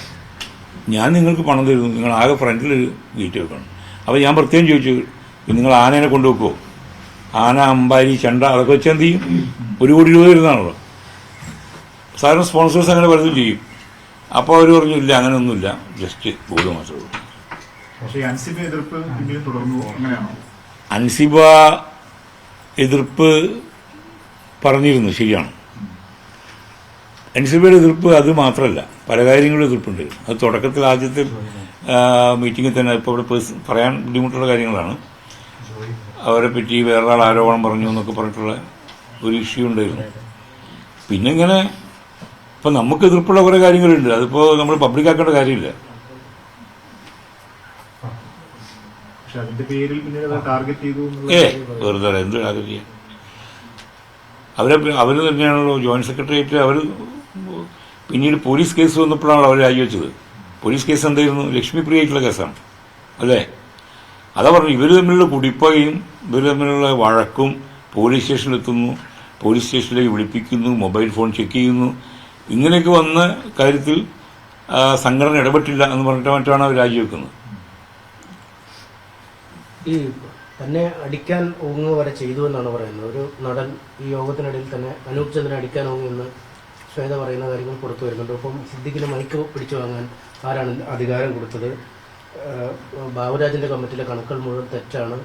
ഞാൻ നിങ്ങൾക്ക് പണം തരുന്നു, നിങ്ങൾ ആകെ ഫ്രണ്ടിൽ ഗേറ്റ് വെക്കണം. അപ്പോൾ ഞാൻ പ്രത്യേകം ചോദിച്ചു, നിങ്ങൾ ആനേനെ കൊണ്ടുവെക്കുമോ? ആന, അമ്പാരി, ചെണ്ട അതൊക്കെ വെച്ചാൽ എന്ത് ചെയ്യും? 1 കോടി രൂപ വരുന്നതാണല്ലോ. സാധാരണ സ്പോൺസേഴ്സ് അങ്ങനെ പലതും ചെയ്യും. അപ്പോൾ അവർ പറഞ്ഞു ഇല്ല, അങ്ങനെയൊന്നുമില്ല, ജസ്റ്റ് ബോർഡ് മാത്രമേ ഉള്ളൂ. അൻസിബ എതിർപ്പ് പറഞ്ഞിരുന്നു, ശരിയാണ്. അൻസിബയുടെ എതിർപ്പ് അത് മാത്രമല്ല, പല കാര്യങ്ങളും എതിർപ്പുണ്ട്. അത് തുടക്കത്തിൽ ആദ്യത്തെ മീറ്റിങ്ങിൽ തന്നെ ഇപ്പോൾ ഇവിടെ പറയാൻ ബുദ്ധിമുട്ടുള്ള കാര്യങ്ങളാണ്. അവരെ പറ്റി വേറൊരാൾ ആരോപണം പറഞ്ഞു എന്നൊക്കെ പറഞ്ഞിട്ടുള്ള ഒരു ഇഷ്യൂ ഉണ്ടായിരുന്നു. പിന്നെ ഇങ്ങനെ ഇപ്പം നമുക്ക് എതിർപ്പുള്ള കുറേ കാര്യങ്ങളുണ്ട്. അതിപ്പോൾ നമ്മൾ പബ്ലിക് ആക്കേണ്ട കാര്യമില്ല. പക്ഷെ അതിന്റെ പേരിൽ പിന്നീട് അത് ടാർഗറ്റ് ചെയ്തു വെറുതെ എന്ത് കാര്യം ചെയ്യാൻ. അവർ തന്നെയാണല്ലോ ജോയിന്റ് സെക്രട്ടേറിയറ്റ്. അവർ പിന്നീട് പോലീസ് കേസ് വന്നപ്പോഴാണല്ലോ അവർ രാജിവെച്ചത്. പോലീസ് കേസ് എന്തായിരുന്നു? ലക്ഷ്മിപ്രിയയ്ക്കുള്ള കേസാണ് അല്ലേ? അതാ പറഞ്ഞു, ഇവർ തമ്മിലുള്ള കുടിപ്പകയും ഇവർ തമ്മിലുള്ള വഴക്കും, പോലീസ് സ്റ്റേഷനിലെത്തുന്നു, പോലീസ് സ്റ്റേഷനിലേക്ക് വിളിപ്പിക്കുന്നു, മൊബൈൽ ഫോൺ ചെക്ക് ചെയ്യുന്നു, ഇങ്ങനെയൊക്കെ വന്ന കാര്യത്തിൽ സംഘടന ഇടപെട്ടില്ല എന്ന് പറഞ്ഞിട്ട് മറ്റാണ് അവർ രാജിവെക്കുന്നത്. ഈ തന്നെ അടിക്കാൻ ഓങ്ങുക വരെ ചെയ്തു എന്നാണ് പറയുന്നത്. ഒരു നടൻ ഈ യോഗത്തിനിടയിൽ തന്നെ അനൂപ് ചന്ദ്രനെ അടിക്കാൻ ഓങ്ങിയെന്ന് ശ്വേത പറയുന്ന കാര്യങ്ങൾ പുറത്തു വരുന്നുണ്ട്. അപ്പം സിദ്ദിഖിന് മൈക്ക് പിടിച്ചു വാങ്ങാൻ ആരാണ് അധികാരം കൊടുത്തത്? ബാബുരാജിന്റെ കമ്മിറ്റിയിലെ കണക്കുകൾ മുഴുവൻ തെറ്റാണ്.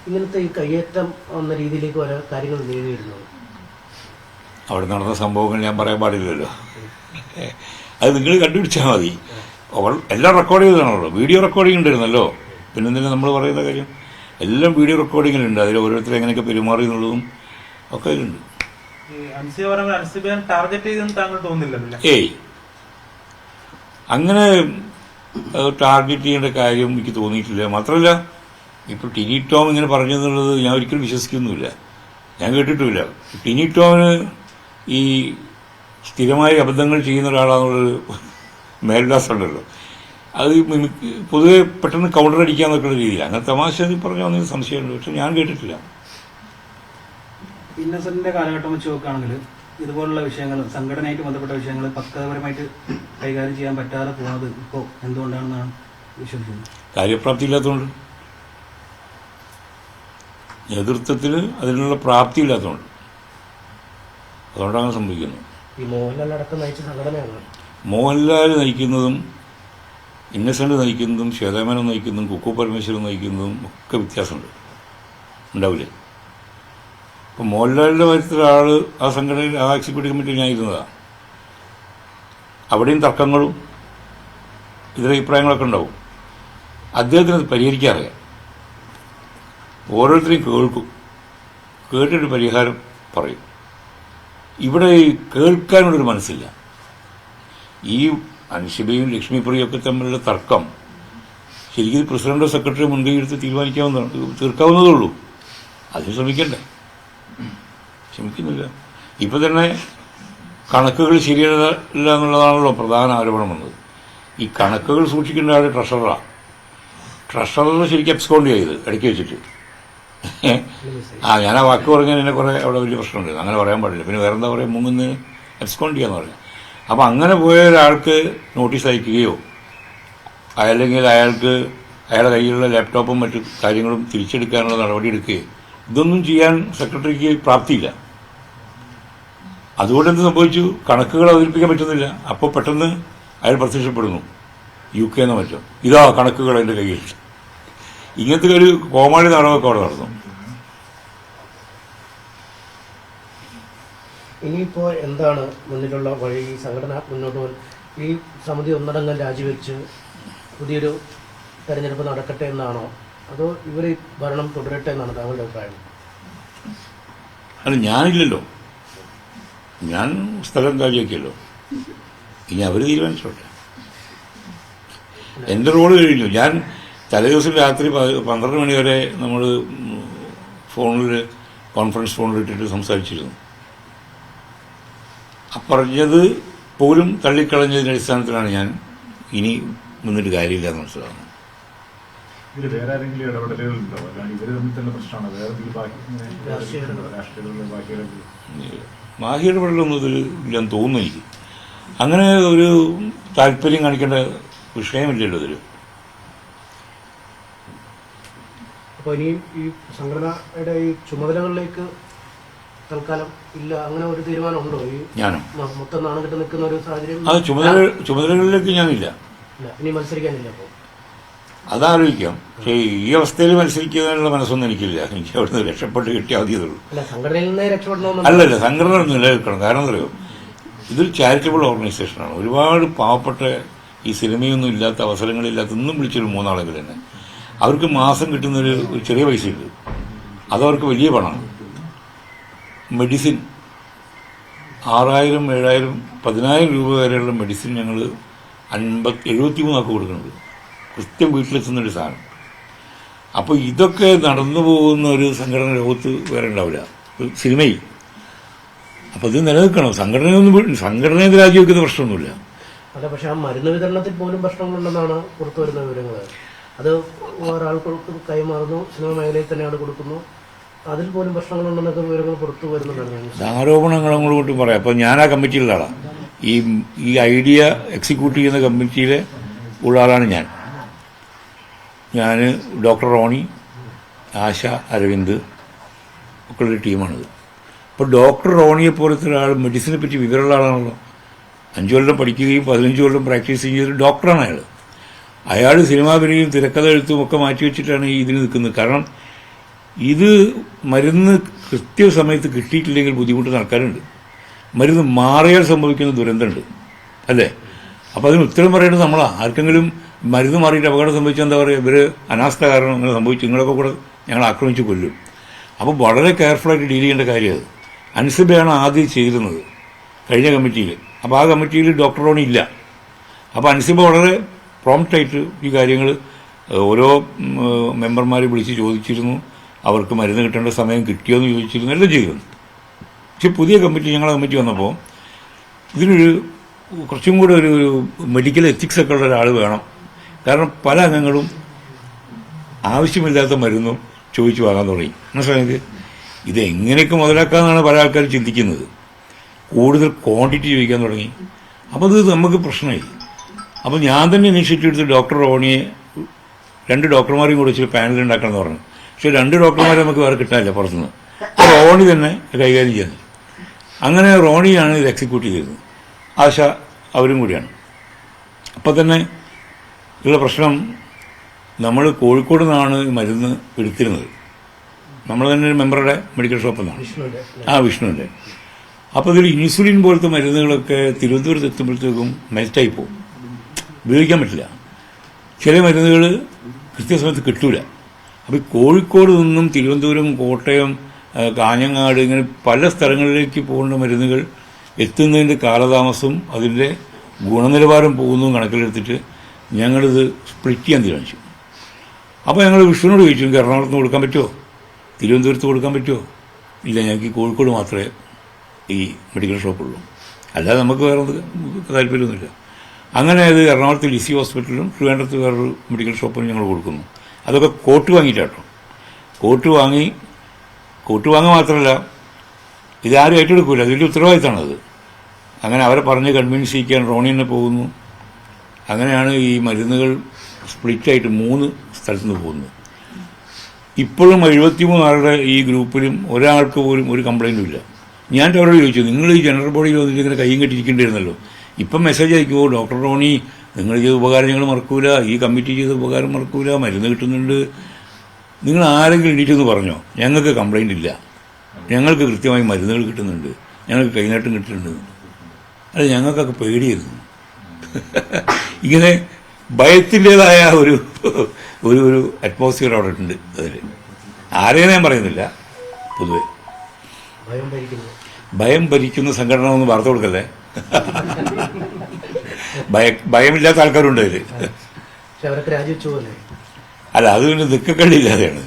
ഇങ്ങനത്തെ ഈ കയ്യേറ്റം എന്ന രീതിയിലേക്ക് വരെ കാര്യങ്ങൾ നീങ്ങിയിരുന്നത്. അവിടെ നടന്ന സംഭവങ്ങൾ ഞാൻ പറയാൻ പാടില്ലല്ലോ, അത് നിങ്ങൾ കണ്ടുപിടിച്ചാൽ മതി. അവൾ എല്ലാം റെക്കോർഡ് ചെയ്തതാണല്ലോ, വീഡിയോ റെക്കോർഡിംഗ് ഉണ്ടായിരുന്നല്ലോ. പിന്നെ തന്നെ നമ്മൾ പറയുന്ന കാര്യം എല്ലാം വീഡിയോ റെക്കോർഡിങ്ങിലുണ്ട്. അതിൽ ഓരോരുത്തരും എങ്ങനെയൊക്കെ പെരുമാറി എന്നുള്ളതും ഒക്കെ അതിലുണ്ട്. ഏയ് അങ്ങനെ ടാർഗറ്റ് ചെയ്യേണ്ട കാര്യം എനിക്ക് തോന്നിയിട്ടില്ല. മാത്രമല്ല ഇപ്പോൾ ടിനി ടോം ഇങ്ങനെ പറഞ്ഞെന്നുള്ളത് ഞാൻ ഒരിക്കലും വിശ്വസിക്കുന്നുമില്ല, ഞാൻ കേട്ടിട്ടുമില്ല. ടിനി ടോമിന് ഈ സ്ഥിരമായി അബദ്ധങ്ങൾ ചെയ്യുന്ന ഒരാളാണെന്നുള്ളൊരു മേൽവിലാസം ഉണ്ടല്ലോ. അത് പൊതുവെ പെട്ടെന്ന് കൗണ്ടർ അടിക്കാന്നൊക്കെയുള്ള രീതിയിൽ അങ്ങനെ തമാശ പറഞ്ഞാൽ ഒന്നും സംശയമുണ്ട്. പക്ഷെ ഞാൻ കേട്ടിട്ടില്ല. ഇന്നസെന്റിന്റെ കാലഘട്ടം വെച്ച് നോക്കുകയാണെങ്കിൽ ഇതുപോലുള്ള വിഷയങ്ങൾ, സംഘടനയായിട്ട് ബന്ധപ്പെട്ട വിഷയങ്ങൾ പക്വതപരമായിട്ട് കൈകാര്യം ചെയ്യാൻ പറ്റാതെ പോകുന്നത് ഇപ്പോൾ എന്തുകൊണ്ടാണെന്നാണ് വിശ്വസിക്കുന്നത്? കാര്യപ്രാപ്തി ഇല്ലാത്തതുകൊണ്ട്, നേതൃത്വത്തിന് അതിനുള്ള പ്രാപ്തി ഇല്ലാത്തതുകൊണ്ട്, അതുകൊണ്ടാണ് സംഭവിക്കുന്നത്. ഈ മോഹൻലാൽ അടക്കം നയിച്ച സംഘടനയാണ്. മോഹൻലാൽ നയിക്കുന്നതും ഇന്നസെന്റ് നയിക്കുന്നതും ശ്വേതാമേനോൻ നയിക്കുന്നതും കുക്കു പരമേശ്വരൻ നയിക്കുന്നതും ഒക്കെ വ്യത്യാസമുണ്ട്, ഉണ്ടാവില്ലേ? അപ്പം മോഹൻലാലിൻ്റെ കാര്യത്തിൽ ആ സംഘടനയിൽ ആ എക്സിക്യൂട്ടീവ് കമ്മിറ്റിയിൽ ഞാൻ ഇരുന്നതാണ്. അവിടെയും തർക്കങ്ങളും ഇതര അഭിപ്രായങ്ങളൊക്കെ ഉണ്ടാവും. അദ്ദേഹത്തിന് അത് പരിഹരിക്കാറിയാം. ഓരോരുത്തരെയും കേൾക്കും, കേട്ടിട്ട് പരിഹാരം പറയും. ഇവിടെ കേൾക്കാനുള്ളൊരു മനസ്സില്ല. ഈ അൻഷിബയും ലക്ഷ്മിപ്രിയും ഒക്കെ തമ്മിലുള്ള തർക്കം ശരിക്കും പ്രസിഡന്റോ സെക്രട്ടറിയോ മുൻകൈ എടുത്ത് തീർക്കാവുന്നതേ ഉള്ളൂ. അതിന് ശ്രമിക്കണ്ടേ? ശ്രമിക്കുന്നില്ല. ഇപ്പം തന്നെ കണക്കുകൾ ശരിയല്ല എന്നുള്ളതാണല്ലോ പ്രധാന ആരോപണം വന്നത്. ഈ കണക്കുകൾ സൂക്ഷിക്കേണ്ട ആൾ ട്രഷററാണ്. ട്രഷറർ ശരിക്കും എബ്സ്കോണ്ട് ചെയ്ത് ഇടയ്ക്ക് വെച്ചിട്ട് ഞാൻ ആ വാക്ക് പറഞ്ഞാൽ എന്നെ കുറേ അവിടെ വലിയ പ്രശ്നമുണ്ട്. അങ്ങനെ പറയാൻ പാടില്ല. പിന്നെ വേറെന്താ പറയുക, മുങ്ങുന്നതിന് എബ്സ്കോണ്ട് ചെയ്യാന്ന് പറയാം. അപ്പം അങ്ങനെ പോയ ഒരാൾക്ക് നോട്ടീസ് അയക്കുകയോ അല്ലെങ്കിൽ അയാളുടെ കയ്യിലുള്ള ലാപ്ടോപ്പും മറ്റു കാര്യങ്ങളും തിരിച്ചെടുക്കാനുള്ള നടപടി എടുക്കുകയോ ഇതൊന്നും ചെയ്യാൻ സെക്രട്ടറിക്ക് പ്രാപ്തിയില്ല. അതുകൊണ്ട് എന്ത് സംഭവിച്ചു? കണക്കുകൾ അവതരിപ്പിക്കാൻ പറ്റുന്നില്ല. അപ്പോൾ പെട്ടെന്ന് അയാൾ പ്രത്യക്ഷപ്പെടുന്നു, UK എന്നോ മറ്റോ, ഇതാ കണക്കുകൾ എൻ്റെ കയ്യിൽ. ഇങ്ങനത്തെ ഒരു കോമാളി നാടകമൊക്കെ അവിടെ നടന്നു. ഇനിയിപ്പോൾ എന്താണ് മുന്നിലുള്ള വഴി? ഈ സംഘടന മുന്നോട്ട് പോകാൻ ഈ സമിതി ഒന്നടങ്കം രാജിവെച്ച് പുതിയൊരു തെരഞ്ഞെടുപ്പ് നടക്കട്ടെ എന്നാണോ, അതോ ഇവർ ഭരണം തുടരട്ടെ എന്നാണ് താങ്കളുടെ അഭിപ്രായം? അല്ല, ഞാനില്ലല്ലോ, ഞാൻ സ്ഥലം രാജിവെക്കല്ലോ. ഇനി അവർ തീരുമാനിച്ചോട്ടെ. എൻ്റെ റോള് കഴിഞ്ഞു. ഞാൻ തലേദിവസം രാത്രി 12 മണി വരെ നമ്മൾ കോൺഫറൻസ് ഫോണിൽ ഇട്ടിട്ട് സംസാരിച്ചിരുന്നു. പറഞ്ഞത് പോലും തള്ളിക്കളഞ്ഞതിൻ്റെ അടിസ്ഥാനത്തിലാണ് ഞാൻ ഇനി മുന്നിട്ട് കാര്യമില്ല എന്ന് മനസ്സിലാവുന്നത്. ഇതിൽ വേറെ ആരെങ്കിലും ഇടപെടലുകൾ ഉണ്ടാവും? അല്ലാണ്ട് ഇവർ തമ്മിൽ തന്നെ പ്രശ്നമാണ്? വേറെ ബാഹ്യ ഇടപെടലൊന്നും ഇതിൽ ഇല്ലെന്ന് തോന്നുന്നു എനിക്ക്. അങ്ങനെ ഒരു താല്പര്യം കാണിക്കേണ്ട വിഷയമില്ലല്ലോ ഇതിൽ. അപ്പോൾ ഇനി ഈ സംഘടനയുടെ ഈ ചുമതലകളിലേക്ക് തൽക്കാലം ഇല്ല, അങ്ങനെ ഒരു തീരുമാനം ഉണ്ടോ? ഈ ഞാനോ മൊത്തം നാണം കെട്ട് നിൽക്കുന്ന ഒരു സാഹചര്യം? അത് ചുമതലകളിലേക്ക് ഞാനില്ല. ഇനി മത്സരിക്കാനില്ല. അപ്പോൾ അതാലോചിക്കാം. പക്ഷേ ഈ അവസ്ഥയിൽ മത്സരിക്കാനുള്ള മനസ്സൊന്നും എനിക്കില്ല. എനിക്ക് അവിടുന്ന് രക്ഷപ്പെട്ട് കിട്ടിയാൽ മതിയതുള്ളൂ. അല്ല, സംഘടനയിൽ നിന്നേ രക്ഷപ്പെടണമെന്ന് അല്ലല്ല, സംഘടന നിലനിൽക്കണം. കാരണം എന്തറിയോ, ഇതൊരു ചാരിറ്റബിൾ ഓർഗനൈസേഷനാണ്. ഒരുപാട് പാവപ്പെട്ട ഈ സിനിമയൊന്നും ഇല്ലാത്ത, അവസരങ്ങളില്ലാത്ത ഒന്നും വിളിച്ചൊരു 3 ആളുകൾ തന്നെ അവർക്ക് മാസം കിട്ടുന്നൊരു ചെറിയ പൈസയുണ്ട്. അതവർക്ക് വലിയ പണമാണ്. മെഡിസിൻ 6000, 7000, 10000 രൂപ വരെയുള്ള മെഡിസിൻ ഞങ്ങൾ 73 ആൾക്ക് കൊടുക്കുന്നുണ്ട്. കൃത്യം വീട്ടിലെത്തുന്നൊരു സാധനം. അപ്പോൾ ഇതൊക്കെ നടന്നു പോകുന്ന ഒരു സംഘടന ലോകത്ത് വേറെ ഉണ്ടാവില്ല, ഒരു സിനിമയിൽ. അപ്പോൾ ഇത് നിലനിൽക്കണം. സംഘടനയെ രാജിവെക്കുന്ന പ്രശ്നമൊന്നുമില്ല. അല്ല, പക്ഷെ ആ മരുന്ന് വിതരണത്തിൽ പോലും പ്രശ്നങ്ങളുണ്ടെന്നാണ് പുറത്തു വരുന്ന വിവരങ്ങൾ. അത് ഒരാൾക്ക് കൈമാറുന്നു, സിനിമ മേഖലയിൽ തന്നെയാണ് കൊടുക്കുന്നു, അതിൽ പോലും പ്രശ്നങ്ങളുണ്ടെന്നൊക്കെ വിവരങ്ങൾ പുറത്തു വരുന്നുണ്ടായിരുന്നു. ആരോപണങ്ങൾ അങ്ങോട്ടും പറയാം. അപ്പോൾ ഞാൻ ആ കമ്മിറ്റിയിലുള്ള ആളാണ്. ഈ ഐഡിയ എക്സിക്യൂട്ട് ചെയ്യുന്ന കമ്മിറ്റിയിലെ ഉള്ള ആളാണ് ഞാൻ ഡോക്ടർ റോണി, ആശ, അരവിന്ദ് ഒക്കെ ഉള്ളൊരു ടീമാണിത്. അപ്പോൾ ഡോക്ടർ റോണിയെ പോലത്തെ ഒരാൾ മെഡിസിനെ പറ്റി വിവരമുള്ള ആളാണല്ലോ. 5 കൊല്ലം പഠിക്കുകയും 15 കൊല്ലം പ്രാക്ടീസ് ചെയ്തൊരു ഡോക്ടറാണ് അയാൾ. അയാൾ സിനിമാഭിനയും തിരക്കഥ എഴുത്തും ഒക്കെ മാറ്റിവെച്ചിട്ടാണ് ഇതിന് നിൽക്കുന്നത്. കാരണം ഇത് മരുന്ന് കൃത്യസമയത്ത് കിട്ടിയിട്ടില്ലെങ്കിൽ ബുദ്ധിമുട്ട് നടക്കാറുണ്ട്. മരുന്ന് മാറിയാൽ സംഭവിക്കുന്ന ദുരന്തമുണ്ട്, അല്ലേ? അപ്പോൾ അതിന് ഉത്തരം പറയേണ്ടത് നമ്മളാണ്. ആർക്കെങ്കിലും മരുന്ന് മാറിയിട്ട് അപകടം സംഭവിച്ചാൽ എന്താ പറയുക, ഇവർ അനാസ്ഥ കാരണം അങ്ങനെ സംഭവിച്ചു, നിങ്ങളൊക്കെ കൂടെ ഞങ്ങൾ ആക്രമിച്ച് കൊല്ലും. അപ്പോൾ വളരെ കെയർഫുള്ളായിട്ട് ഡീൽ ചെയ്യേണ്ട കാര്യം അത്. അൻസിബയാണ് ആദ്യം ചെയ്തിരുന്നത് കഴിഞ്ഞ കമ്മിറ്റിയിൽ. അപ്പോൾ ആ കമ്മിറ്റിയിൽ ഡോക്ടർ റോണി ഇല്ല. അപ്പോൾ അൻസിബ വളരെ പ്രോംപ്റ്റായിട്ട് ഈ കാര്യങ്ങൾ ഓരോ മെമ്പർമാരെ വിളിച്ച് ചോദിച്ചിരുന്നു. അവർക്ക് മരുന്ന് കിട്ടേണ്ട സമയം കിട്ടിയോ എന്ന് ചോദിച്ചിരുന്നു, എല്ലാം ചെയ്തിരുന്നു. പക്ഷെ പുതിയ കമ്മിറ്റി, ഞങ്ങളുടെ കമ്മിറ്റി വന്നപ്പോൾ ഇതിനൊരു കുറച്ചും കൂടെ ഒരു മെഡിക്കൽ എത്തിക്സ് ഒക്കെ ഉള്ള ഒരാൾ വേണം. കാരണം പല അംഗങ്ങളും ആവശ്യമില്ലാത്ത മരുന്നും ചോദിച്ചു വാങ്ങാൻ തുടങ്ങി. മനസ്സിലായത്? ഇത് എങ്ങനെയൊക്കെ മുതലാക്കാമെന്നാണ് പല ആൾക്കാരും ചിന്തിക്കുന്നത്. കൂടുതൽ ക്വാണ്ടിറ്റി ചോദിക്കാൻ തുടങ്ങി. അപ്പോൾ അത് നമുക്ക് പ്രശ്നമായി. അപ്പോൾ ഞാൻ തന്നെ ഇനീഷ്യേറ്റീവ് എടുത്ത് ഡോക്ടർ റോണിയെ 2 ഡോക്ടർമാരെയും കൂടെ വെച്ച് പാനൽ ഉണ്ടാക്കണം എന്ന് പറഞ്ഞു. പക്ഷെ 2 ഡോക്ടർമാരെ നമുക്ക് വേറെ കിട്ടാനില്ല പുറത്തുനിന്ന്. റോണി തന്നെ കൈകാര്യം ചെയ്യുന്നത്. അങ്ങനെ റോണിയാണ് ഇത് എക്സിക്യൂട്ട് ചെയ്തത്. ആശ അവരും കൂടിയാണ്. അപ്പം തന്നെ ഉള്ള പ്രശ്നം, നമ്മൾ കോഴിക്കോട് നിന്നാണ് മരുന്ന് എടുത്തിരുന്നത്. നമ്മൾ തന്നെ ഒരു മെമ്പറുടെ മെഡിക്കൽ ഷോപ്പിൽ നിന്നാണ്, വിഷ്ണുവിൻ്റെ. അപ്പോൾ ഇതിൽ ഇൻസുലിൻ പോലത്തെ മരുന്നുകളൊക്കെ തിരുവനന്തപുരത്ത് എത്തുമ്പോഴത്തേക്കും മെൽറ്റായി പോകും, ഉപയോഗിക്കാൻ പറ്റില്ല. ചില മരുന്നുകൾ കൃത്യസമയത്ത് കിട്ടൂല. അപ്പോൾ കോഴിക്കോട് നിന്നും തിരുവനന്തപുരം, കോട്ടയം, കാഞ്ഞങ്ങാട്, ഇങ്ങനെ പല സ്ഥലങ്ങളിലേക്ക് പോകുന്ന മരുന്നുകൾ എത്തുന്നതിൻ്റെ കാലതാമസം, അതിൻ്റെ ഗുണനിലവാരം പോകുന്നതും കണക്കിലെടുത്തിട്ട് ഞങ്ങളിത് സ്പ്ലിറ്റ് ചെയ്യാൻ തീരുമാനിച്ചു. അപ്പോൾ ഞങ്ങൾ വിഷ്ണുവിനോട് ചോദിച്ചു, നിങ്ങൾക്ക് എറണാകുളത്ത് കൊടുക്കാൻ പറ്റുമോ, തിരുവനന്തപുരത്ത് കൊടുക്കാൻ പറ്റുമോ? ഇല്ല, ഞങ്ങൾക്ക് കോഴിക്കോട് മാത്രമേ ഈ മെഡിക്കൽ ഷോപ്പുള്ളൂ, അല്ലാതെ നമുക്ക് വേറെ താല്പര്യമൊന്നുമില്ല. അങ്ങനെ അത് എറണാകുളത്ത് ലിസി ഹോസ്പിറ്റലിലും ട്രിവാൻഡ്രത്ത് വേറൊരു മെഡിക്കൽ ഷോപ്പിലും ഞങ്ങൾ കൊടുക്കുന്നു. അതൊക്കെ കോട്ട് വാങ്ങിയിട്ടാട്ടോ. കോട്ട് വാങ്ങുക മാത്രമല്ല, ഇതാരും ഏറ്റെടുക്കില്ല, അതിൻ്റെ ഉത്തരവാദിത്തമാണത്. അങ്ങനെ അവരെ പറഞ്ഞ് കൺവിൻസ് ചെയ്യിക്കാൻ റോണി തന്നെ പോകുന്നു. അങ്ങനെയാണ് ഈ മരുന്നുകൾ സ്പ്ലിറ്റായിട്ട് 3 സ്ഥലത്തു നിന്ന് പോകുന്നത്. ഇപ്പോഴും 73 ആളുടെ ഈ ഗ്രൂപ്പിലും ഒരാൾക്ക് പോലും ഒരു കംപ്ലൈൻറ്റും ഇല്ല. ഞാൻ അവരോട് ചോദിച്ചു, നിങ്ങൾ ഈ ജനറൽ ബോഡിയിൽ വന്നിട്ട് ഇങ്ങനെ കയ്യും കെട്ടിയിരിക്കേണ്ടിയിരുന്നല്ലോ, ഇപ്പം മെസ്സേജ് അയക്കുമോ, ഡോക്ടർ റോണി നിങ്ങൾ ചെയ്ത ഉപകാരം ഞങ്ങൾ മറക്കൂല, ഈ കമ്മിറ്റി ചെയ്ത ഉപകാരം മറക്കൂല, മരുന്ന് കിട്ടുന്നുണ്ട്, നിങ്ങൾ ആരെങ്കിലും എണീറ്റെന്ന് പറഞ്ഞോ? ഞങ്ങൾക്ക് കംപ്ലൈൻ്റ് ഇല്ല, ഞങ്ങൾക്ക് കൃത്യമായി മരുന്നുകൾ കിട്ടുന്നുണ്ട്, ഞങ്ങൾക്ക് കൈനീട്ടം കിട്ടുന്നുണ്ട്. അത് ഞങ്ങൾക്കൊക്കെ പേടിയായിരുന്നു. ഇങ്ങനെ ഭയത്തിൻ്റെതായ ഒരു ഒരു അറ്റ്മോസ്ഫിയർ അവിടെ ഉണ്ട്. അതിൽ ആരെയും ഞാൻ പറയുന്നില്ല, പൊതുവെ ഭയം ഭരിക്കുന്ന സംഘടന ഒന്ന് വാർത്ത കൊടുക്കല്ലേ. ഭയമില്ലാത്ത ആൾക്കാരുണ്ട് അതിൽ. അല്ല, അത് പിന്നെ നിൽക്കക്കള്ളിയില്ലാതെയാണ്.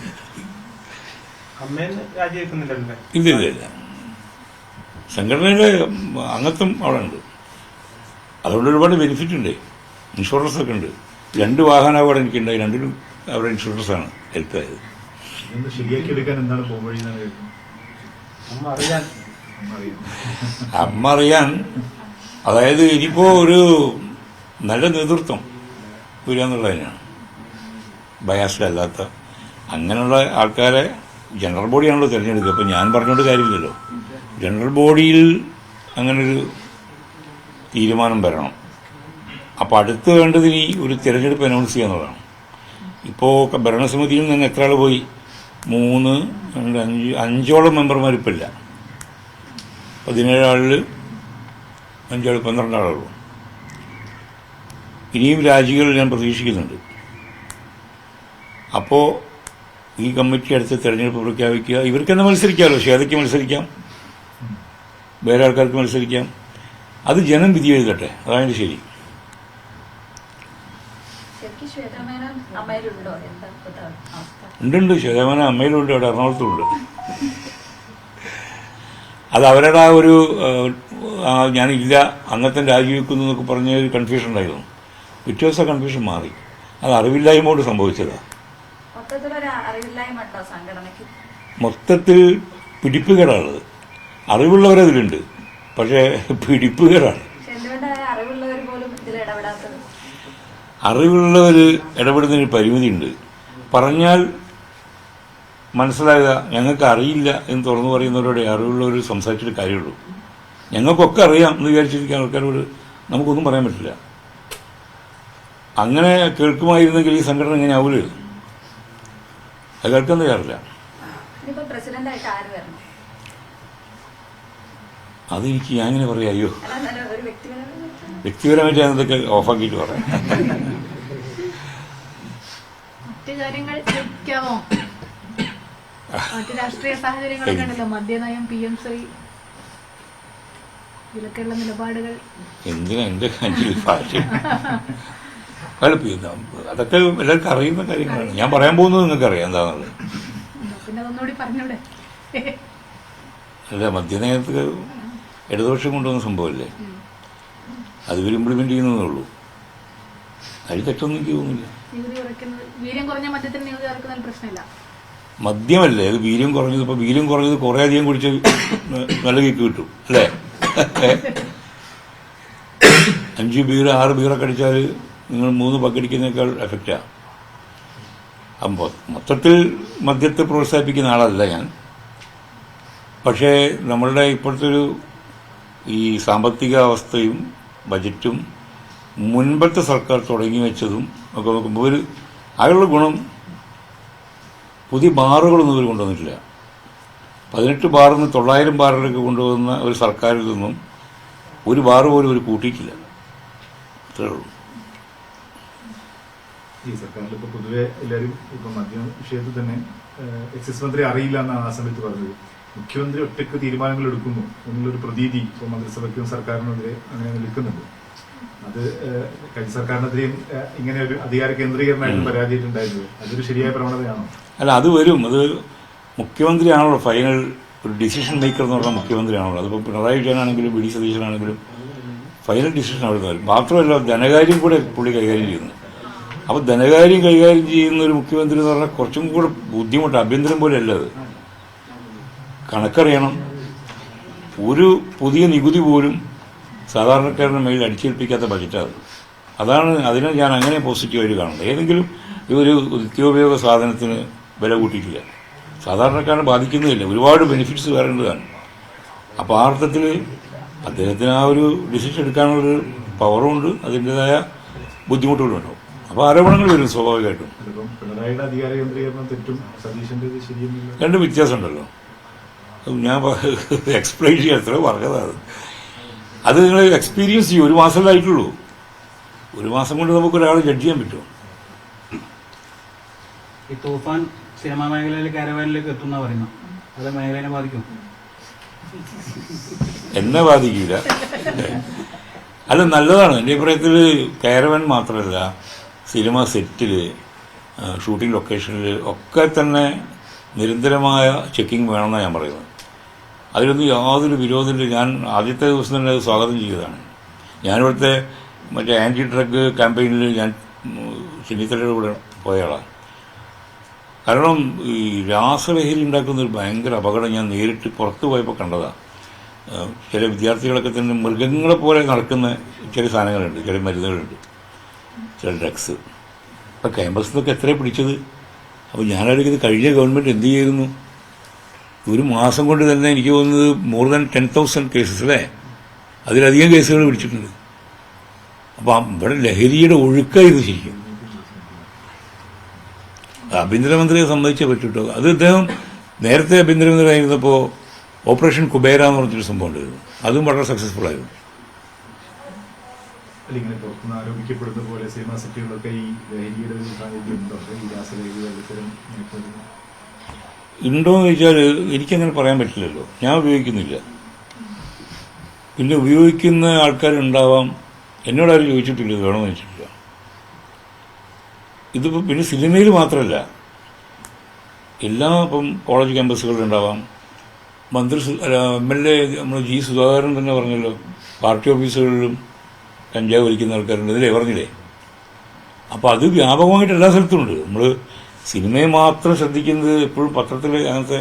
ഇല്ല, സംഘടനയുടെ അംഗത്വം അവിടെ ഉണ്ട്. അതുകൊണ്ട് ഒരുപാട് ബെനിഫിറ്റ് ഉണ്ട്. ഇൻഷുറൻസ് ഒക്കെ ഉണ്ട്. 2 വാഹനം അവിടെ എനിക്കുണ്ടായി, 2നും അവരുടെ ഇൻഷുറൻസാണ് ഹെൽപ്പ് ആയത്. ശരിയാക്കിയെടുക്കാൻ എന്താണ് പോംവഴി? അമ്മ അറിയാൻ, അതായത് ഇനിയിപ്പോൾ ഒരു നല്ല നേതൃത്വം വരിക എന്നുള്ളതിനാണ്. ബയാസ്ഡ് അല്ലാത്ത അങ്ങനെയുള്ള ആൾക്കാരെ ജനറൽ ബോഡിയാണല്ലോ തിരഞ്ഞെടുക്കുക. അപ്പോൾ ഞാൻ പറഞ്ഞുകൊണ്ട് കാര്യമില്ലല്ലോ. ജനറൽ ബോഡിയിൽ അങ്ങനൊരു തീരുമാനം വരണം. അപ്പോൾ അടുത്ത് വേണ്ടത് ഇനി ഒരു തിരഞ്ഞെടുപ്പ് അനൗൺസ് ചെയ്യുക എന്നുള്ളതാണ്. ഇപ്പോൾ ഭരണസമിതിയിൽ നിന്ന് എത്ര ആൾ പോയി? 3, 2, 5 മെമ്പർമാർ ഇപ്പോൾ ഇല്ല. 17 ആളിൽ 5 ആൾ 12 ആളുള്ളൂ. ഇനിയും രാജികൾ ഞാൻ പ്രതീക്ഷിക്കുന്നുണ്ട്. അപ്പോൾ ഈ കമ്മിറ്റി അടുത്ത് തിരഞ്ഞെടുപ്പ് പ്രഖ്യാപിക്കുക. ഇവർക്ക് തന്നെ മത്സരിക്കാമല്ലോ, ശ്വേതയ്ക്ക് മത്സരിക്കാം, വേറെ ആൾക്കാർക്ക് മത്സരിക്കാം. അത് ജനം വിധി എഴുതട്ടെ, അതാണ് ശരി. ശരിക്കും ശ്വേതാ മേനോൻ അമ്മയിലുണ്ടോ? എന്താ ഇപ്പോഴത്തെ അവസ്ഥ? ഉണ്ട്, ശതമാനം അമ്മയിലുണ്ട്, അവിടെ എറണാകുളത്തുണ്ട്. അത് അവരുടെ ആ ഒരു ഞാനില്ല അംഗത്വം രാജിവെക്കുന്നു എന്നൊക്കെ പറഞ്ഞ ഒരു കൺഫ്യൂഷൻ ഉണ്ടായിരുന്നു. പിറ്റേ ദിവസം കൺഫ്യൂഷൻ മാറി. അത് അറിവില്ലായ്മയോട് സംഭവിച്ചതാണ്. മൊത്തത്തിലൊരു അറിവില്ലായ്മ ഉണ്ടോ സംഘടനയ്ക്ക്? മൊത്തത്തിൽ പിടിപ്പുകേടാണത്. അറിവുള്ളവരതിലുണ്ട്, പക്ഷേ പിടിപ്പുകേടാണ്. എന്തുകൊണ്ടാണ് അറിവുള്ളവർ പോലും ഇതിൽ ഇടപെടാത്തത്? അറിവുള്ളവർ ഇടപെടുന്നതിന് പരിമിതിയുണ്ട്. പറഞ്ഞാൽ മനസ്സിലാകുക, ഞങ്ങൾക്ക് അറിയില്ല എന്ന് തുറന്നു പറയുന്നവരോട് അറിവുള്ളവർ സംസാരിച്ചിട്ട് കാര്യമുള്ളൂ. ഞങ്ങൾക്കൊക്കെ അറിയാം എന്ന് വിചാരിച്ചിരിക്കുന്ന ആൾക്കാരോട് നമുക്കൊന്നും പറയാൻ പറ്റില്ല. അങ്ങനെ കേൾക്കുമായിരുന്നെങ്കിൽ ഈ സംഘടന എങ്ങനെ ആവൂല? അത് കേൾക്കാൻ തയ്യാറില്ല. ഇനിയിപ്പോ പ്രസിഡന്റായിട്ട് ആര് വരണം? അതെനിക്ക് ഞാനിങ്ങനെ പറയാം. അയ്യോ, ഒരു വ്യക്തിപരമായി വ്യക്തിപരമായിട്ട് ഞാനതൊക്കെ ഓഫാക്കിയിട്ട് പറയാം. മറ്റു കാര്യങ്ങൾ ചോദിക്കാമോ? മറ്റു രാഷ്ട്രീയ സാഹചര്യങ്ങളൊക്കെ ഉണ്ടല്ലോ, മദ്യനയം, PMC, ഇതിലൊക്കെയുള്ള നിലപാടുകൾ. എന്തിനാ എന്റെ കയ്യിൽ ഭാഷ്യം? അതൊക്കെ എല്ലാവർക്കും അറിയുന്ന കാര്യങ്ങളാണ്. ഞാൻ പറയാൻ പോകുന്നത് നിങ്ങൾക്ക് അറിയാം എന്താണെന്നുള്ളത്. പിന്നെ ഒന്നുകൂടി പറഞ്ഞൂടെ? അല്ല, മദ്യനയത്ത് ഇടതുപക്ഷം കൊണ്ടുവന്ന സംഭവമല്ലേ, അത് ഇവർ ഇംപ്ലിമെന്റ് ചെയ്യുന്നതേ ഉള്ളൂ. അതിൽ തെറ്റൊന്നും എനിക്ക് തോന്നുന്നില്ല. നികുതി കുറയ്ക്കുന്നത്, വീര്യം കുറഞ്ഞ മദ്യത്തിന് നികുതി കുറയ്ക്കുന്നതിൽ പ്രശ്നമില്ല. മദ്യമല്ലേ അത് വീര്യം കുറഞ്ഞത്. ഇപ്പൊ വീര്യം കുറഞ്ഞത് കുറെ അധികം കുടിച്ച് നല്ല കേക്ക് കിട്ടും അല്ലേ? 5 ബീർ 6 ബീറൊക്കെ അടിച്ചാൽ നിങ്ങൾ 3 പക്കടിക്കുന്നേക്കാൾ എഫക്റ്റാണ്. അപ്പോൾ മൊത്തത്തിൽ മദ്യത്തെ പ്രോത്സാഹിപ്പിക്കുന്ന ആളല്ല ഞാൻ. പക്ഷേ നമ്മളുടെ ഇപ്പോഴത്തെ ഒരു ഈ സാമ്പത്തിക അവസ്ഥയും ബജറ്റും മുൻപത്തെ സർക്കാർ തുടങ്ങി വെച്ചതും ഒക്കെ നോക്കുമ്പോൾ ഒരു അതിലുള്ള ഗുണം, പുതിയ ബാറുകളൊന്നും ഇവർ കൊണ്ടുവന്നിട്ടില്ല. 18 ബാറിൽ നിന്ന് 900 ബാറിലേക്ക് കൊണ്ടുവന്ന ഒരു സർക്കാരിൽ നിന്നും ഒരു ബാറ് പോലും ഒരു കൂട്ടിയിട്ടില്ല. അത്രേ ഉള്ളൂ. ഈ സർക്കാരിൽ ഇപ്പൊ പൊതുവെ എല്ലാവരും ഇപ്പൊ മദ്യ വിഷയത്തിൽ തന്നെ എക്സൈസ് മന്ത്രി അറിയില്ല എന്നാണ് ആ സമയത്ത് പറഞ്ഞത്. മുഖ്യമന്ത്രി ഒറ്റയ്ക്ക് തീരുമാനങ്ങൾ എടുക്കുന്നു എന്നുള്ളൊരു പ്രതീതി ഇപ്പോൾ മന്ത്രിസഭയ്ക്കും സർക്കാരിനെതിരെ അങ്ങനെ നിൽക്കുന്നുണ്ട്. അത് കഴിഞ്ഞ സർക്കാരിനെതിരെയും ഇങ്ങനെ ഒരു അധികാര കേന്ദ്രീകരണമായിട്ട് പരാതിയിട്ടുണ്ടായിരുന്നത്. അതൊരു ശരിയായ പ്രവണതയാണോ? അല്ല, അത് വരും. അത് മുഖ്യമന്ത്രിയാണല്ലോ ഫൈനൽ ഒരു ഡിസിഷൻ മേക്കർ എന്ന് പറഞ്ഞാൽ മുഖ്യമന്ത്രിയാണല്ലോ. അതിപ്പോൾ പിണറായി വിജയനാണെങ്കിലും വി ഡി സതീശനാണെങ്കിലും ഫൈനൽ ഡിസിഷൻ അവിടെ നിന്ന് വരും. മാത്രമല്ല ധനകാര്യം കൂടെ പുള്ളി കൈകാര്യം ചെയ്യുന്നു. അപ്പോൾ ധനകാര്യം കൈകാര്യം ചെയ്യുന്ന ഒരു മുഖ്യമന്ത്രി എന്ന് പറഞ്ഞാൽ കുറച്ചും കൂടെ ബുദ്ധിമുട്ട്, ആഭ്യന്തരം പോലെ അല്ല അത്. കണക്കറിയണം. ഒരു പുതിയ നികുതി പോലും സാധാരണക്കാരുടെ മേലിൽ അടിച്ചേൽപ്പിക്കാത്ത ബജറ്റാണ്. അതിനെ ഞാൻ അങ്ങനെ പോസിറ്റീവായിട്ട് കാണുന്നത്. ഏതെങ്കിലും ഒരു നിത്യോപയോഗ സാധനത്തിന് വില കൂട്ടിയിട്ടില്ല, സാധാരണക്കാരനെ ബാധിക്കുന്നില്ല. ഒരുപാട് ബെനിഫിറ്റ്സ് വരേണ്ടതാണ്. അപ്പോൾ ആ അർത്ഥത്തിൽ അദ്ദേഹത്തിന് ആ ഒരു ഡിസിഷൻ എടുക്കാനുള്ളൊരു പവറുണ്ട്, അതിൻ്റെതായ ബുദ്ധിമുട്ടുകളുണ്ടാവും. അപ്പോൾ ആരോപണങ്ങൾ വരും സ്വാഭാവികമായിട്ടും. പിണറായിയുടെ അധികാര കേന്ദ്രീകരണം തെറ്റും സതീശന്റെ ശരിയെന്നില്ല, രണ്ടും വ്യത്യാസമുണ്ടല്ലോ. ഞാൻ എക്സ്പ്ലെയിൻ ചെയ്യാൻ എത്ര പറഞ്ഞതാണ്. അത് നിങ്ങൾ എക്സ്പീരിയൻസ് ചെയ്യും. 1 മാസമല്ലായിട്ടുള്ളൂ. 1 മാസം കൊണ്ട് നമുക്ക് ഒരാളെ ജഡ്ജ് ചെയ്യാൻ പറ്റുമോ? ഈ തൂഫാൻ സിനിമാ മേഖലയിലെ കാരവാനിലേക്ക് എത്തുന്ന പറയുന്നു, അത് മേഖലയെ ബാധിക്കും? എന്നെ ബാധിക്കില്ല. അല്ല, നല്ലതാണ്. എൻ്റെ അഭിപ്രായത്തിൽ കാരവൻ മാത്രമല്ല, സിനിമ സെറ്റിൽ, ഷൂട്ടിംഗ് ലൊക്കേഷനിൽ ഒക്കെ തന്നെ നിരന്തരമായ ചെക്കിങ് വേണമെന്നാണ് ഞാൻ പറയുന്നത്. അതിലൊന്നും യാതൊരു വിരോധമില്ല. ഞാൻ ആദ്യത്തെ ദിവസം തന്നെ അത് സ്വാഗതം ചെയ്തതാണ്. ഞാനിവിടുത്തെ മറ്റേ ആൻറ്റി ഡ്രഗ് ക്യാമ്പയിനിൽ ഞാൻ ചെന്നിത്തലയുടെ കൂടെ പോയ ആളാണ്. കാരണം ഈ രാസലഹരി ഉണ്ടാക്കുന്ന ഒരു ഭയങ്കര അപകടം ഞാൻ നേരിട്ട് പുറത്ത് പോയപ്പോൾ കണ്ടതാണ്. ചില വിദ്യാർത്ഥികളൊക്കെ തന്നെ മൃഗങ്ങളെ പോലെ നടക്കുന്ന ചില സാധനങ്ങളുണ്ട്, ചില മരുന്നുകളുണ്ട്, ചില ഡ്രഗ്സ്. അപ്പം ക്യാമ്പസിൽ നിന്നൊക്കെ എത്രയാണ് പിടിച്ചത്? അപ്പോൾ ഞാനായിരിക്കും കഴിഞ്ഞ ഗവൺമെൻറ് എന്ത് ചെയ്യുന്നു? 1 മാസം കൊണ്ട് തന്നെ എനിക്ക് തോന്നുന്നത് മോർ ദാൻ 10,000 കേസസ് അല്ലേ, അതിലധികം കേസുകൾ പിടിച്ചിട്ടുണ്ട്. അപ്പം ഇവിടെ ലഹരിയുടെ ഒഴുക്കായിരുന്നു ശരിക്കും. ആഭ്യന്തരമന്ത്രിയെ സംബന്ധിച്ചേ പറ്റൂട്ടോ. അത് അദ്ദേഹം നേരത്തെ ആഭ്യന്തരമന്ത്രി ആയിരുന്നപ്പോൾ ഓപ്പറേഷൻ കുബേര എന്ന് പറഞ്ഞൊരു സംഭവം ഉണ്ടായിരുന്നു. അതും വളരെ സക്സസ്ഫുൾ ആയിരുന്നു. ഇങ്ങനെ പുറത്തുനിന്ന് ആരോപിക്കപ്പെടുന്ന പോലെ സിനിമാ സെറ്റുകളിലൊക്കെ ഈ ലഹരിയുടെ ഒരു സാന്നിധ്യം ഉണ്ടോ? ഈ രാസലഹരി ഉണ്ടോയെന്ന് ചോദിച്ചാൽ എനിക്കങ്ങനെ പറയാൻ പറ്റില്ലല്ലോ. ഞാൻ ഉപയോഗിക്കുന്നില്ല. പിന്നെ ഉപയോഗിക്കുന്ന ആൾക്കാരുണ്ടാവാം. എന്നോടാരും ചോദിച്ചിട്ടില്ല, ഇത് വേണമെന്ന് വെച്ചിട്ടില്ല. ഇതിപ്പോൾ പിന്നെ സിനിമയിൽ മാത്രമല്ല, എല്ലാ ഇപ്പം കോളേജ് ക്യാമ്പസുകളിലുണ്ടാവാം. MLA നമ്മൾ G. സുധാകരൻ തന്നെ പറഞ്ഞല്ലോ, പാർട്ടി ഓഫീസുകളിലും കഞ്ചാവ് വലിക്കുന്ന ആൾക്കാരുണ്ട്, ഇതിലേ പറഞ്ഞില്ലേ. അപ്പോൾ അത് വ്യാപകമായിട്ട് എല്ലാ സ്ഥലത്തും ഉണ്ട്. നമ്മൾ സിനിമയെ മാത്രം ശ്രദ്ധിക്കുന്നത് എപ്പോഴും പത്രത്തിൽ അങ്ങനത്തെ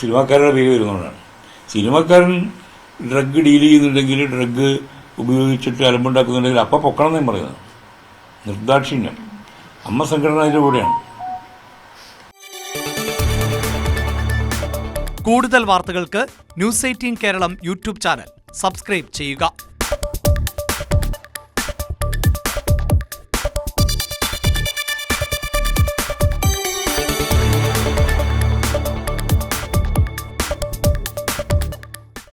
സിനിമാക്കാരുടെ പേര് വരുന്നതുകൊണ്ടാണ്. സിനിമാക്കാരൻ ഡ്രഗ് ഡീൽ ചെയ്യുന്നുണ്ടെങ്കിൽ, ഡ്രഗ് ഉപയോഗിച്ചിട്ട് അലമ്പുണ്ടാക്കുന്നുണ്ടെങ്കിൽ അപ്പം പൊക്കണം എന്നാണ് പറയുന്നത്. നിർദാക്ഷിണ്യം. അമ്മ സംഘടന അതിൻ്റെ കൂടെയാണ്. കൂടുതൽ വാർത്തകൾക്ക് news 18 Keralam YouTube channel subscribe ചെയ്യുക.